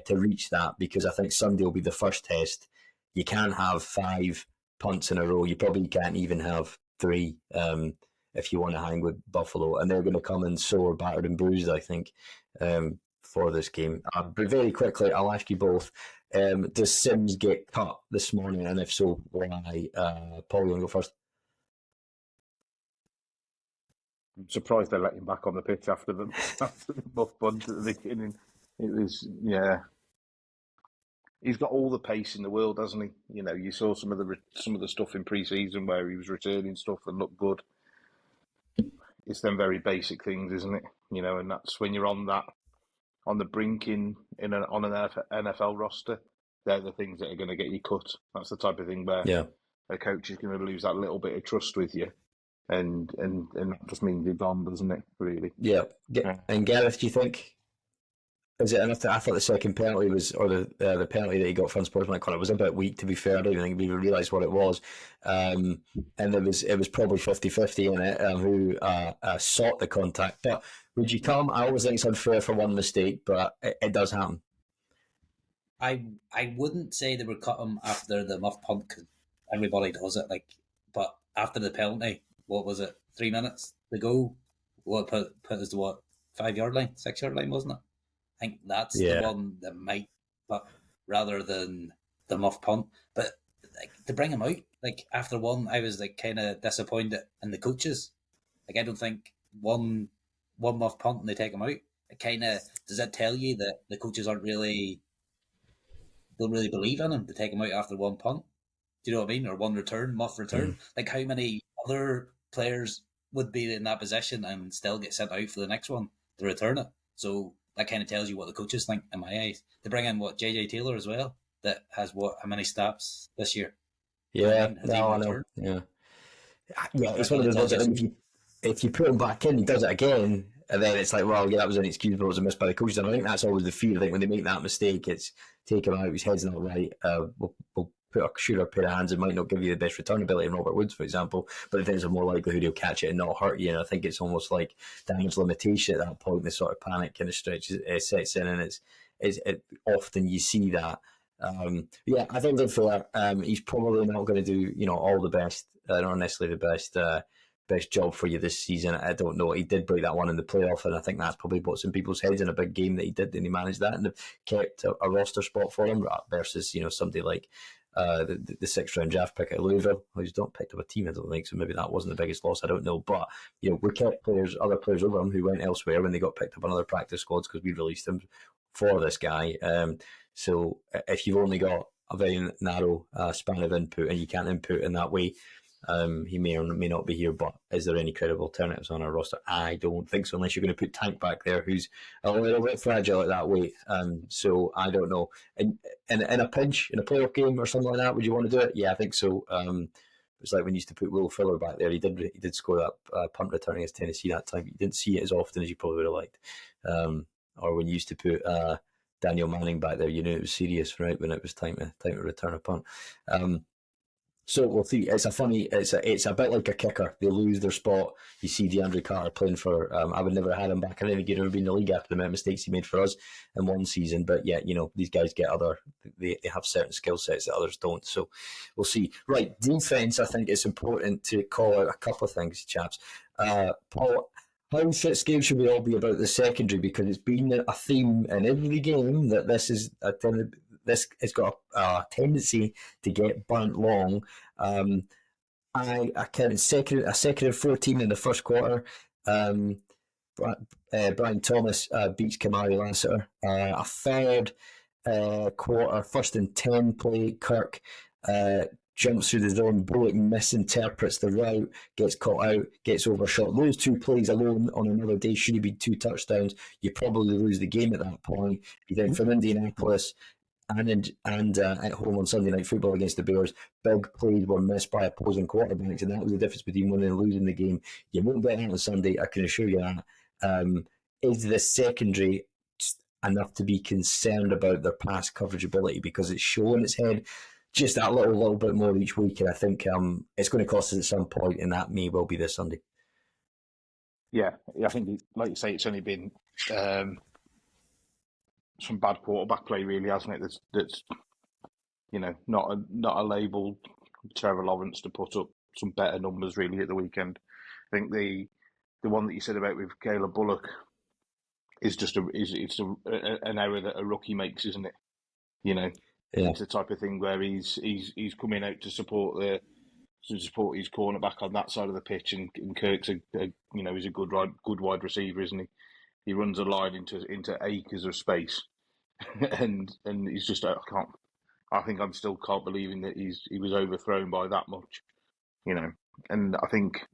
S1: to reach that, because I think Sunday will be the first test. You can't have 5 punts in a row. You probably can't even have 3 if you want to hang with Buffalo, and they're going to come in sore, battered and bruised, I think, for this game. But very quickly, I'll ask you both, does Sims get cut this morning, and if so, why? Paul, you want to go first?
S3: I'm surprised they let him back on the pitch after the muff punt at the beginning. It was, yeah. He's got all the pace in the world, hasn't he? You saw some of the stuff in pre-season where he was returning stuff and looked good. It's them very basic things, isn't it? And that's when you're on the brink on an NFL roster. They're the things that are going to get you cut. That's the type of thing where a coach is going to lose that little bit of trust with you. And that just means you're gone, doesn't it, really? Yeah.
S1: And Gareth, do you think, is it enough? I thought the second penalty was, or the penalty that he got for unsportsmanlike conduct was a bit weak, to be fair. I don't even think we even realised what it was. And it was probably 50-50 in it, who sought the contact. But would you come? I always think it's unfair for one mistake, but it does happen.
S2: I wouldn't say they would cut him after the muff punt, because everybody does it. But after the penalty, what was it? 3 minutes to go. What put us to what? 5 yard line, 6 yard line, wasn't it? I think that's the one that might, but rather than the muff punt. But to bring him out, after one, I was kind of disappointed in the coaches. I don't think one muff punt and they take him out. It kind of, does that tell you that the coaches don't really believe in him to take him out after one punt? Do you know what I mean? Or one muff return. How many other players would be in that position and still get sent out for the next one to return it? So that kind of tells you what the coaches think, in my eyes. They bring in JJ Taylor as well, that has how many stops this year?
S1: Yeah, I know. Yeah, it's one of those ones. If you put him back in, he does it again, and then it's like, well, that was inexcusable. It was a miss by the coaches. And I think that's always the fear. I think when they make that mistake, it's take him out. His head's not right. We'll put a shooter pair of hands. It might not give you the best return ability in Robert Woods, for example, but there's a more likelihood he'll catch it and not hurt you. And I think it's almost like damage limitation at that point. The sort of panic kind of stretches sets in, and it often you see that. I think that he's probably not going to do all the best, not necessarily the best job for you this season. I don't know. He did break that one in the playoff, and I think that's probably what's in people's heads in a big game that he did, and he managed that and kept a roster spot for him versus somebody like the sixth round draft pick at Louisville, who's not picked up a team, I don't think, so maybe that wasn't the biggest loss, I don't know. But we kept other players over him who went elsewhere when they got picked up on other practice squads because we released them for this guy. So if you've only got a very narrow span of input and you can't input in that way, he may or may not be here, but is there any credible alternatives on our roster? I don't think so, unless you're going to put Tank back there, who's a little bit fragile at that weight. So I don't know. In a pinch, in a playoff game or something like that, would you want to do it? Yeah, I think so. It's like when you used to put Will Fuller back there. He did score that punt returning against Tennessee that time. You didn't see it as often as you probably would have liked. Or when you used to put Daniel Manning back there, it was serious, right? When it was time to return a punt. So we'll see. It's a bit like a kicker. They lose their spot. You see DeAndre Carter playing for. I would never have had him back in any game ever been in the league after the amount of mistakes he made for us in one season. But yeah, these guys get they have certain skill sets that others don't. So we'll see. Right, defense. I think it's important to call out a couple of things, chaps. Paul, how scared should we all be about the secondary? Because it's been a theme in every game that this has got a tendency to get burnt long. I counted a second and 14 in the first quarter. Brian Thomas beats Kamari Lassiter. A third quarter, 1st and 10 play, Kirk jumps through the zone. Bullock misinterprets the route, gets caught out, gets overshot. Those two plays alone on another day should have been 2 touchdowns. You probably lose the game at that point. You then from Indianapolis and at home on Sunday Night Football against the Bears, big plays were missed by opposing quarterbacks, and that was the difference between winning and losing the game. You won't get that on Sunday, I can assure you that. Is the secondary enough to be concerned about their pass coverage ability? Because it's showing its head just that little bit more each week, and I think it's going to cost us at some point, and that may well be this Sunday.
S3: Yeah, I think, like you say, it's only been some bad quarterback play, really, hasn't it? That's not a label Trevor Lawrence to put up some better numbers really at the weekend. I think the one that you said about with Caleb Bullock is just an error that a rookie makes, isn't it? Yeah. It's the type of thing where he's coming out to support his cornerback on that side of the pitch, and Kirk's he's a good wide receiver, isn't he? He runs a line into acres of space, and he's just I think I still can't believe that he was overthrown by that much, And I think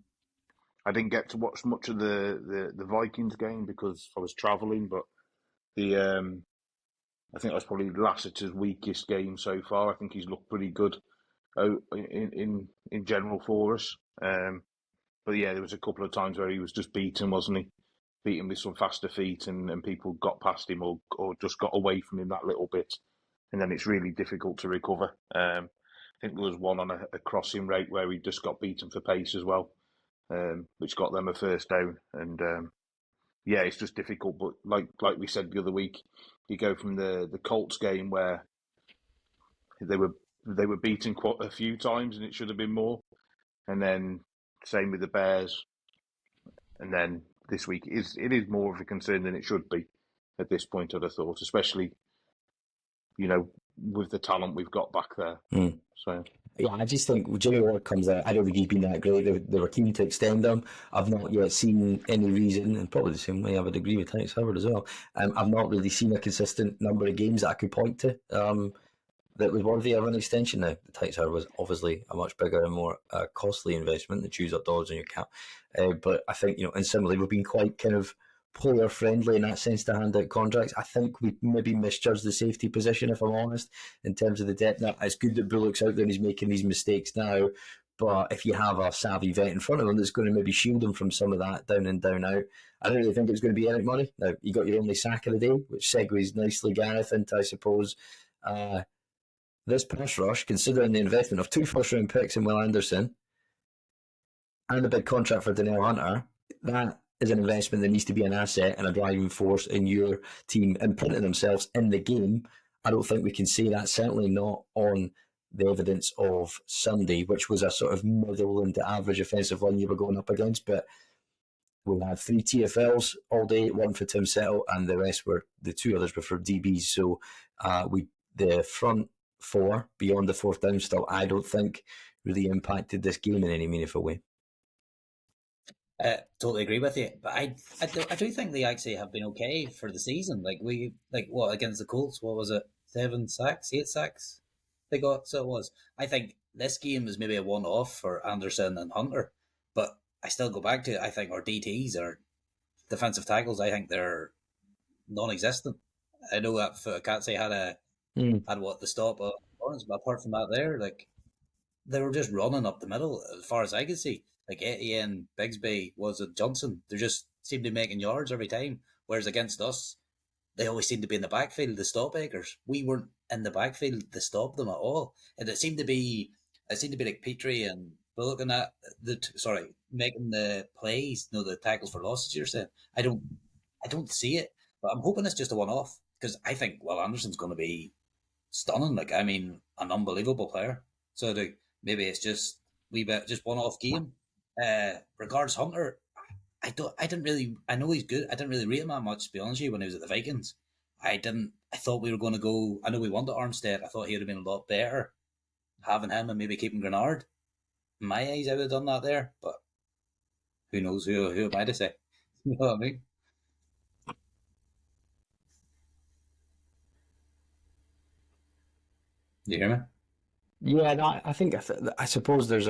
S3: I didn't get to watch much of the Vikings game because I was travelling, but I think that's probably Lassiter's weakest game so far. I think he's looked pretty good in general for us. But yeah, there was a couple of times where he was just beaten, wasn't he? Beaten with some faster feet, and people got past him or just got away from him that little bit, and then it's really difficult to recover. I think there was one on a crossing route where he just got beaten for pace as well, which got them a first down. And yeah, it's just difficult. But like we said the other week, you go from the Colts game where they were beaten quite a few times and it should have been more, and then same with the Bears, and then this week it is more of a concern than it should be at this point, I'd have thought, especially with the talent we've got back there. So
S1: yeah, I just think Jimmy Ward comes out. I don't think he's been that great. They were keen to extend him. I've not yet seen any reason, and probably the same way I would agree with Tyus Howard as well. I've not really seen a consistent number of games that I could point to that was worthy of an extension. Now, the Tyus Howard was obviously a much bigger and more costly investment. The choose up dollars on your cap, but I think and similarly we've been quite kind of player friendly in that sense to hand out contracts. I think we maybe misjudged the safety position, if I'm honest, in terms of the depth. Now, it's good that Bullock's out there and he's making these mistakes now, but if you have a savvy vet in front of him that's going to maybe shield him from some of that down in, down out, I don't really think it was going to be Eric Money. Now, you got your only sack of the day, which segues nicely, Gareth, into, I suppose, this pass rush, considering the investment of 2 first-round picks in Will Anderson and a big contract for Danielle Hunter, that is an investment that needs to be an asset and a driving force in your team imprinting themselves in the game. I don't think we can say that, certainly not on the evidence of Sunday, which was a sort of middle and average offensive line you were going up against. But we had 3 TFLs all day, 1 for Tim Settle, and the 2 others were for DBs. So the front 4 beyond the fourth down stop, I don't think really impacted this game in any meaningful way.
S2: Totally agree with you, but I do think they actually have been okay for the season. What against the Colts? What was it? 7 sacks, 8 sacks they got. So it was. I think this game is maybe a one-off for Anderson and Hunter, but I still go back to it. I think our DTs, our defensive tackles, I think they're non-existent. I know that Katsy had what the stop of Lawrence, but apart from that, they were just running up the middle as far as I could see. Like Etienne, Bigsby, was it Johnson? They just seemed to be making yards every time. Whereas against us, they always seemed to be in the backfield to stop Akers. We weren't in the backfield to stop them at all. And it seemed to be like Petrie and Bullock and that making the plays, the tackles for losses you're saying. I don't see it. But I'm hoping it's just a one off. Because I think Anderson's gonna be stunning. An unbelievable player. So maybe it's just just one off game. Regards Hunter, I know he's good. I didn't really rate him that much, to be honest with you, when he was at the Vikings. I thought we were going to go. I know we wanted Armstead. I thought he would have been a lot better having him and maybe keeping Grenard. In my eyes, I would have done that there, but who knows? Who am I to say? You know what I mean? You hear me?
S1: Yeah, no, I suppose there's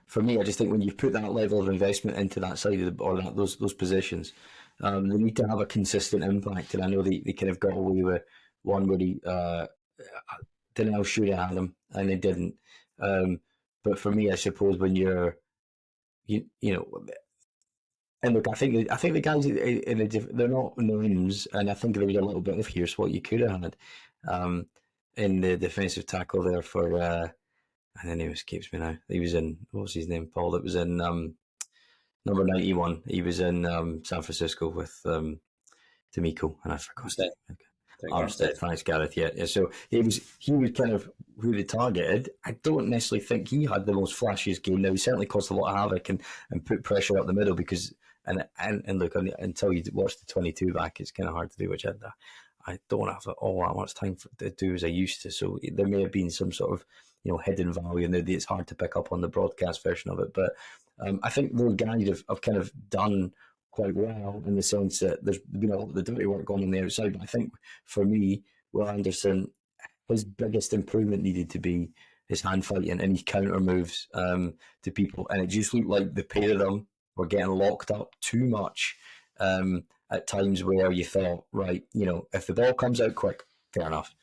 S1: for me, I just think when you put that level of investment into that side of those positions, they need to have a consistent impact. And I know they kind of got away with one where Donnell should have had him and they didn't. But for me, I suppose when you're, you know, and look, I think the guys they're not names, and I think there was a little bit of here's what you could have had in the defensive tackle there for. And the name escapes me now. He was in, what was his name, Paul? That was in number 91. He was in San Francisco with D'Amico, and I forgot. Armstead, thanks, Gareth. Yeah. So he was kind of who they targeted. I don't necessarily think he had the most flashiest game. Now he certainly caused a lot of havoc and put pressure up the middle because and look, until you watch the 22 back, it's kind of hard to do, which I don't have all that much time to do as I used to. So there may have been some sort of hidden value, and it's hard to pick up on the broadcast version of it. But I think those guys have kind of done quite well in the sense that there's been a lot of the dirty work going on the outside. But I think for me, Will Anderson, his biggest improvement needed to be his hand fighting and his counter moves to people, and it just looked like the pair of them were getting locked up too much at times where you thought, right, if the ball comes out quick, fair enough.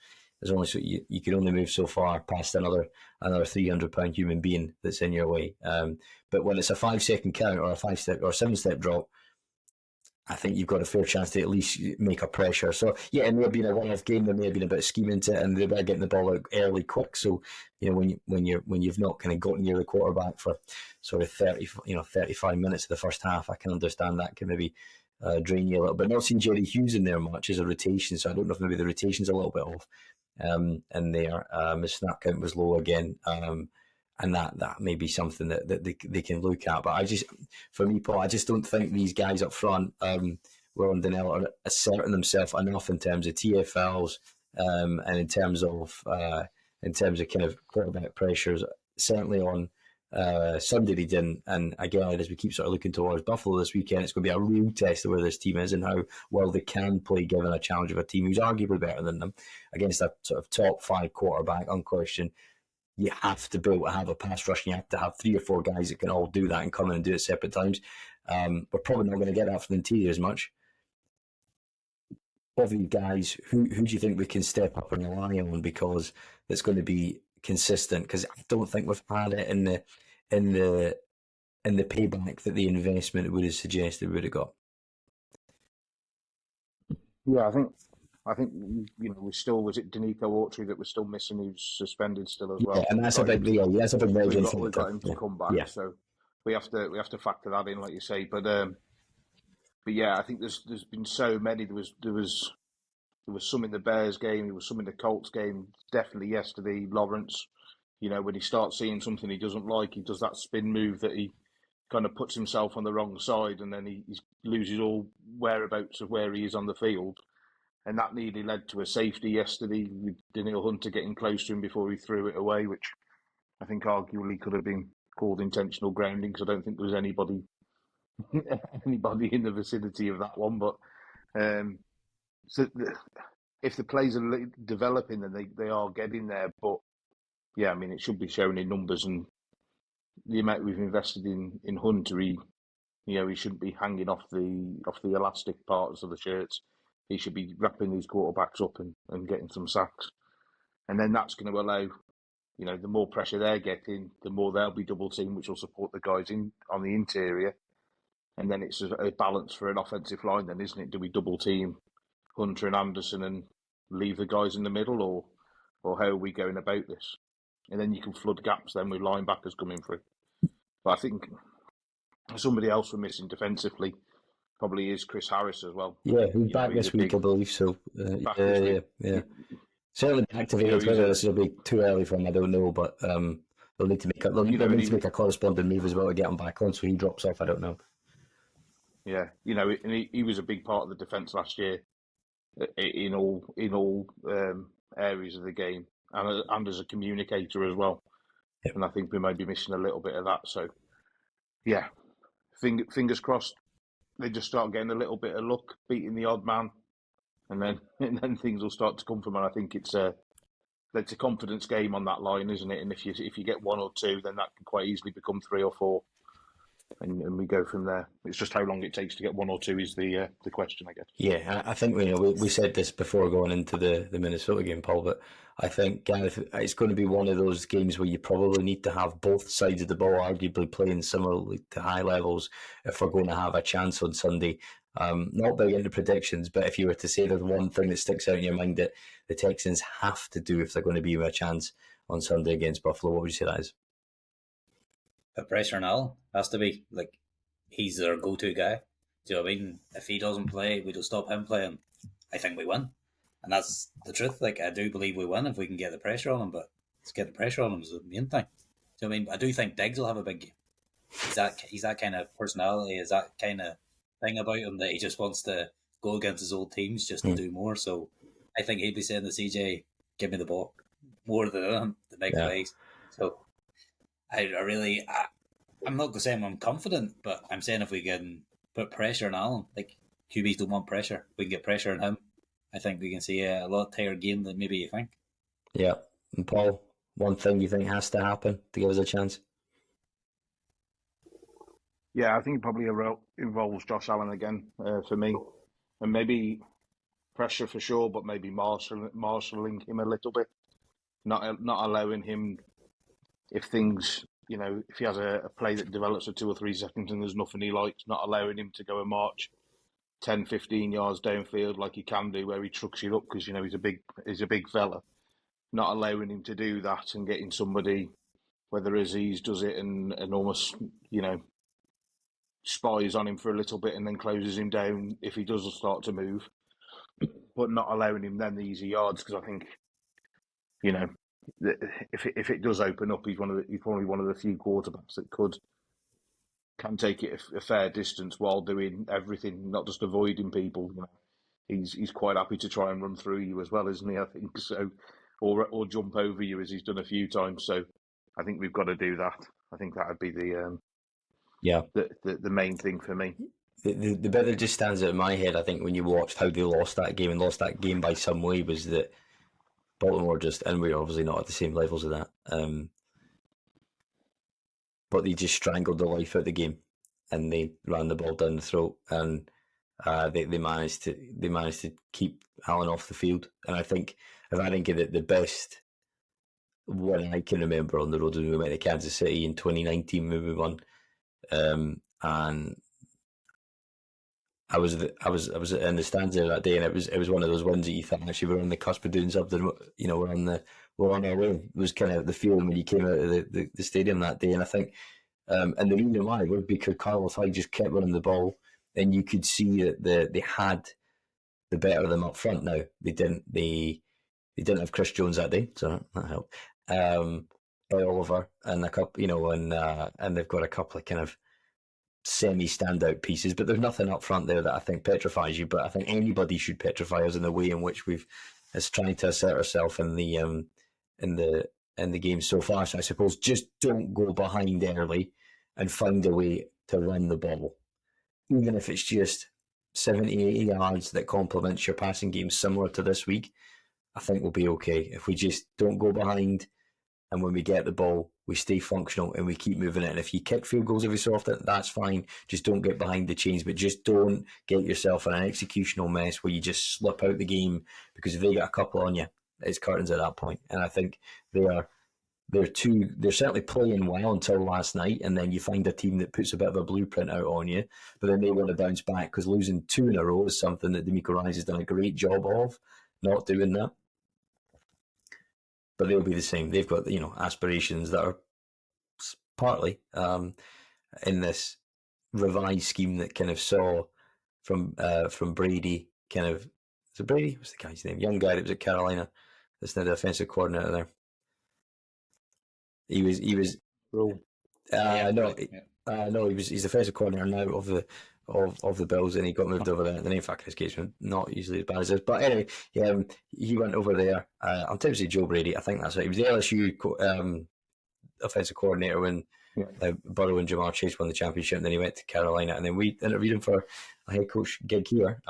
S1: There's only you can only move so far past another 300-pound human being that's in your way. But when it's a 5-second count or a 5-step or 7-step drop, I think you've got a fair chance to at least make a pressure. So yeah, it may have been a one-off game. There may have been a bit of scheming to it, and they were getting the ball out early, quick. So when you've not kind of gotten near the quarterback for sort of 35 minutes of the first half, I can understand that can maybe drain you a little bit. Not seen Jerry Hughes in there much as a rotation, so I don't know if maybe the rotation's a little bit off. In there, his snap count was low again, and that may be something that they can look at. But for me, Paul, I just don't think these guys up front, Will and Donnell, are asserting themselves enough in terms of TFLs, and in terms of kind of quarterback pressures. Certainly on Sunday they didn't, and again, as we keep sort of looking towards Buffalo this weekend, it's going to be a real test of where this team is and how well they can play given a challenge of a team who's arguably better than them against a sort of top 5 quarterback, unquestioned. You have to be able to have a pass rush, and you have to have 3 or 4 guys that can all do that and come in and do it separate times. We're probably not going to get that from the interior as much. Of these guys, who do you think we can step up and rely on because it's going to be consistent? Because I don't think we've had it in the payback that the investment would have suggested we would have got.
S3: Yeah, I think we still, was it Danico Autry that we're still missing, who's suspended still as well.
S1: Yeah, and that's a big deal. That's a big
S3: deal. We've got him to come back, so we have to factor that in, like you say. But yeah, I think there's been so many. There was some in the Bears game. There was some in the Colts game. Definitely yesterday, Lawrence. When he starts seeing something he doesn't like, he does that spin move that he kind of puts himself on the wrong side, and then he loses all whereabouts of where he is on the field. and that nearly led to a safety yesterday with Daniil Hunter getting close to him before he threw it away, which I think arguably could have been called intentional grounding, because I don't think there was anybody in the vicinity of that one. But so if the plays are developing, then they are getting there. But yeah, I mean, it should be shown in numbers, and the amount we've invested in Hunter, he shouldn't be hanging off the elastic parts of the shirts. He should be wrapping these quarterbacks up and getting some sacks, and then that's going to allow, the more pressure they're getting, the more they'll be double teamed, which will support the guys on the interior. And then it's a balance for an offensive line, then, isn't it? Do we double team Hunter and Anderson and leave the guys in the middle, or how are we going about this? And then you can flood gaps then with linebackers coming through. But I think somebody else we're missing defensively probably is Chris Harris as well.
S1: Yeah, who's back this week, I believe. So yeah. Certainly activated. Whether this will be too early for him, I don't know. But they'll need to make a corresponding move as well to get him back on. So he drops off, I don't know.
S3: Yeah, and he was a big part of the defence last year in all areas of the game, and as a communicator as well. Yep. And I think we might be missing a little bit of that. So, yeah, fingers crossed they just start getting a little bit of luck, beating the odd man, and then things will start to come from. And I think it's a confidence game on that line, isn't it? And if you get one or two, then that can quite easily become three or four. And we go from there. It's just how long it takes to get one or two is the question, I guess.
S1: Yeah, I think we said this before going into the Minnesota game, Paul, but I think it's going to be one of those games where you probably need to have both sides of the ball arguably playing similarly to high levels if we're going to have a chance on Sunday. Not big into predictions, but if you were to say there's one thing that sticks out in your mind that the Texans have to do if they're going to be a chance on Sunday against Buffalo, what would you say that is?
S2: Put pressure on Allen. Has to be. Like, he's their go-to guy. Do you know what I mean? If he doesn't play, we don't stop him playing, I think we win. And that's the truth. Like, I do believe we win if we can get the pressure on him, but let's get the pressure on him is the main thing. Do you know what I mean? I do think Diggs will have a big game. He's that kind of personality, is that kind of thing about him that he just wants to go against his old teams just to do more. So I think he'd be saying to CJ, give me the ball more than him to make plays. So I'm not going to say I'm confident, but I'm saying if we can put pressure on Allen, like QBs don't want pressure, we can get pressure on him. I think we can see a lot tighter game than maybe you think.
S1: Yeah. And Paul, one thing you think has to happen to give us a chance?
S3: Yeah, I think it probably involves Josh Allen again for me. And maybe pressure for sure, but maybe marshalling him a little bit. Not allowing him, if things, if he has a play that develops for 2 or 3 seconds and there's nothing he likes, not allowing him to go and march 10, 15 yards downfield like he can do, where he trucks you up because, he's a big fella. Not allowing him to do that and getting somebody, whether Aziz does it and almost, spies on him for a little bit and then closes him down if he does start to move, but not allowing him then the easy yards, because I think, if it does open up, he's probably one of the few quarterbacks that can take it a fair distance while doing everything, not just avoiding people. He's quite happy to try and run through you as well, isn't he? I think so, or jump over you as he's done a few times. So I think we've got to do that. I think that would be the main thing for me.
S1: The bit that just stands out in my head, I think, when you watched how they lost that game by some way, was that Baltimore and we're obviously not at the same levels of that, but they just strangled the life out of the game, and they ran the ball down the throat, and they managed to keep Allen off the field. And I think the best one I can remember on the road when we went to Kansas City in 2019 when we won, and I was in the stands there that day, and it was one of those ones that you thought actually we're on the cusp of doing something. We're on our way. It was kind of the feeling when you came out of the stadium that day, and I think, and the reason why was because Carlos Hyde just kept running the ball, and you could see that they had the better of them up front. Now they didn't have Chris Jones that day, so that helped. Oliver and a couple, and they've got a couple of kind of semi-standout pieces, but there's nothing up front there that I think petrifies you. But I think anybody should petrify us in the way in which we've is trying to assert ourselves in the game so far. So I suppose just don't go behind early and find a way to run the ball, even if it's just 70, 80 yards that complements your passing game, similar to this week. I think we'll be okay if we just don't go behind, and when we get the ball, we stay functional and we keep moving it. And if you kick field goals every so often, that's fine. Just don't get behind the chains, but just don't get yourself in an executional mess where you just slip out the game, because if they get a couple on you, it's curtains at that point. And I think they're certainly playing well until last night, and then you find a team that puts a bit of a blueprint out on you, but then they want to bounce back, because losing 2 in a row is something that D'Amico Ryan's has done a great job of not doing that. But they'll be the same. They've got, aspirations that are partly in this revised scheme that kind of saw from Brady, kind of, is it Brady? What's the guy's name? Young guy that was at Carolina. That's now the offensive coordinator there. He was.
S3: Rule.
S1: No, he's the offensive coordinator now of the Bills, and he got moved over there. The name fucking escapes me. Not usually as bad as this, but anyway, he went over there. I'm tempted to say Joe Brady. I think that's right. He was the LSU offensive coordinator when Burrow and Jamar Chase won the championship, and then he went to Carolina, and then we interviewed him for a head coach gig here.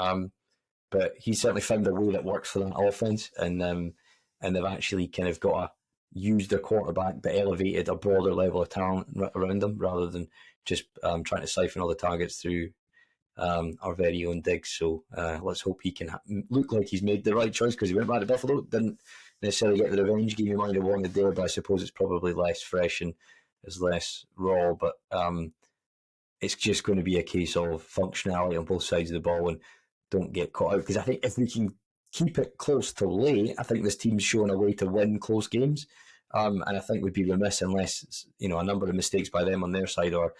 S1: But he certainly found a way that works for that offense, and they've actually kind of used their quarterback, but elevated a broader level of talent around them, rather than just trying to siphon all the targets through our very own Diggs. So let's hope he can look like he's made the right choice, because he went back to Buffalo, didn't necessarily get the revenge game he might have wanted there, but I suppose it's probably less fresh and is less raw. But it's just going to be a case of functionality on both sides of the ball, and don't get caught out, because I think if we can keep it close to late, I think this team's showing a way to win close games. And I think we'd be remiss unless, a number of mistakes by them on their side, or,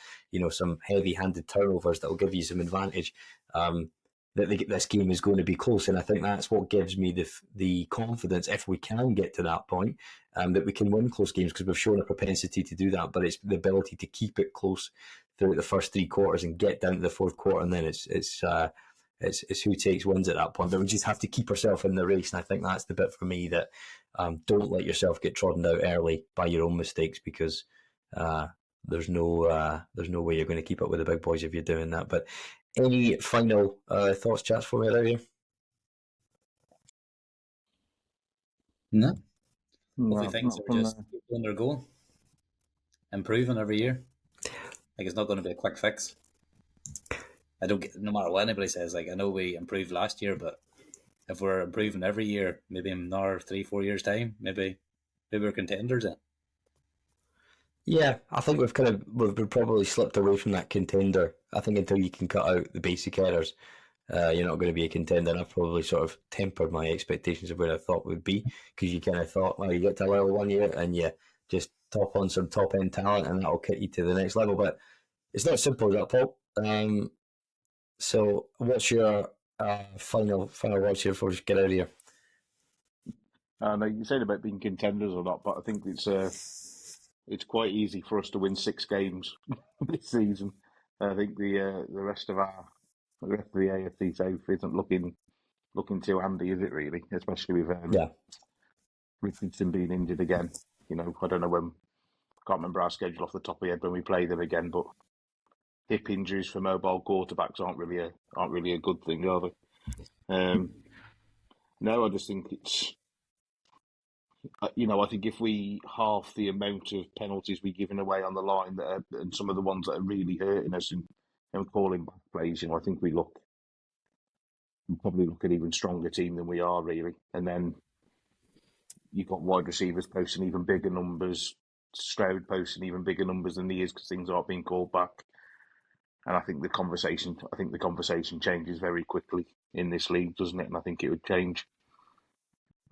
S1: some heavy-handed turnovers that will give you some advantage, that this game is going to be close. And I think that's what gives me the confidence, if we can get to that point, that we can win close games, because we've shown a propensity to do that. But it's the ability to keep it close throughout the first 3 quarters and get down to the fourth quarter, and then it's who takes wins at that point. But we just have to keep ourselves in the race, and I think that's the bit for me that don't let yourself get trodden out early by your own mistakes, because there's no way you're going to keep up with the big boys if you're doing that. But any final thoughts, chats for me out here?
S2: No. Hopefully things are just keep their goal, improving every year. Like, it's not going to be a quick fix. No matter what anybody says, I know we improved last year, but if we're improving every year, maybe in another 3-4 years' time, maybe we're contenders then.
S1: Yeah, I think we've probably slipped away from that contender. I think until you can cut out the basic errors, you're not going to be a contender. And I've probably sort of tempered my expectations of where I thought we'd be, because you kind of thought, well, you get to level 1 year and you just top on some top end talent, and that'll get you to the next level. But it's not as simple as that, Paul. So, what's your final words here before we just get out of here?
S3: No, you said about being contenders or not, but I think it's quite easy for us to win 6 games this season. I think the rest of the AFC South isn't looking too handy, is it really? Especially with Richardson being injured again. I don't know when. I can't remember our schedule off the top of my head when we play them again, but hip injuries for mobile quarterbacks aren't really a good thing, are they? No, I just think it's, I think if we half the amount of penalties we're giving away on the line and some of the ones that are really hurting us and calling back plays, I think we probably look an even stronger team than we are really. And then you've got wide receivers posting even bigger numbers, Stroud posting even bigger numbers than he is, because things aren't being called back. And I think the conversation changes very quickly in this league, doesn't it? And I think it would change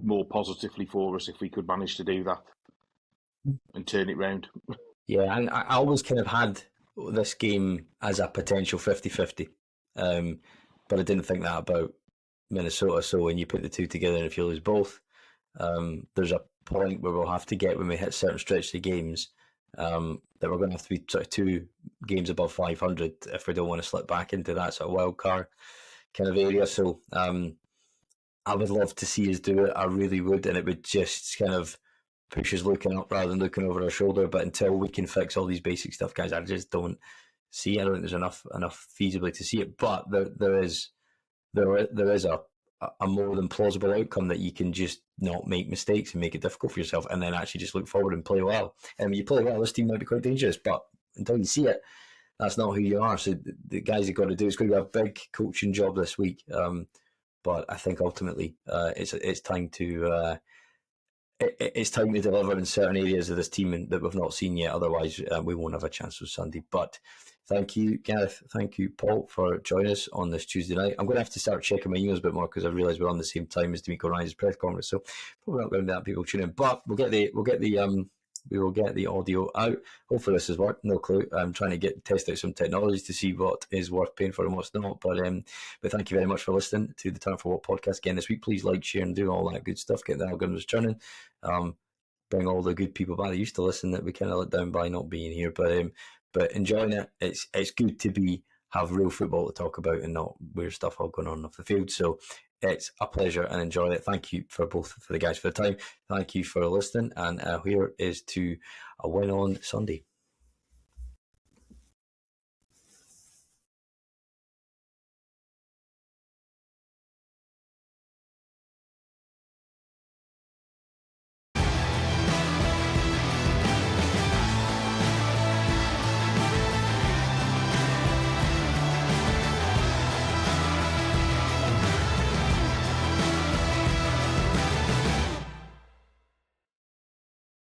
S3: more positively for us if we could manage to do that and turn it round.
S1: Yeah, and I always kind of had this game as a potential 50-50, but I didn't think that about Minnesota. So when you put the two together, and if you lose both, there's a point where we'll have to get, when we hit certain stretches of games, that we're going to have to be sort of 2 games above 500 if we don't want to slip back into that sort of wild card kind of area. So I would love to see us do it. I really would, and it would just kind of push us looking up rather than looking over our shoulder. But until we can fix all these basic stuff, guys, I just don't see. I don't think there's enough feasibly to see it. But there is a more than plausible outcome that you can just not make mistakes and make it difficult for yourself, and then actually just look forward and play well. And when you play well, this team might be quite dangerous. But until you see it, that's not who you are. So the guys have got to do. It's going to be a big coaching job this week. But I think ultimately it's time to it's time to deliver in certain areas of this team that we've not seen yet. Otherwise, we won't have a chance with Sunday. But thank you, Gareth. Thank you, Paul, for joining us on this Tuesday night. I'm going to have to start checking my emails a bit more because I realise we're on the same time as D'Amico Ryan's press conference. So probably not going to have people tune in, but we will get the audio out. Hopefully this has worked. No clue. I'm trying to test out some technologies to see what is worth paying for and what's not. But thank you very much for listening to the Turn for What podcast again this week. Please like, share, and do all that good stuff. Get the algorithms turning. Bring all the good people back that used to listen that we kind of let down by not being here. But enjoying it. It's good to have real football to talk about and not weird stuff all going on off the field. So it's a pleasure and enjoy it. Thank you for the guys for the time. Thank you for listening. And here is to a win on Sunday.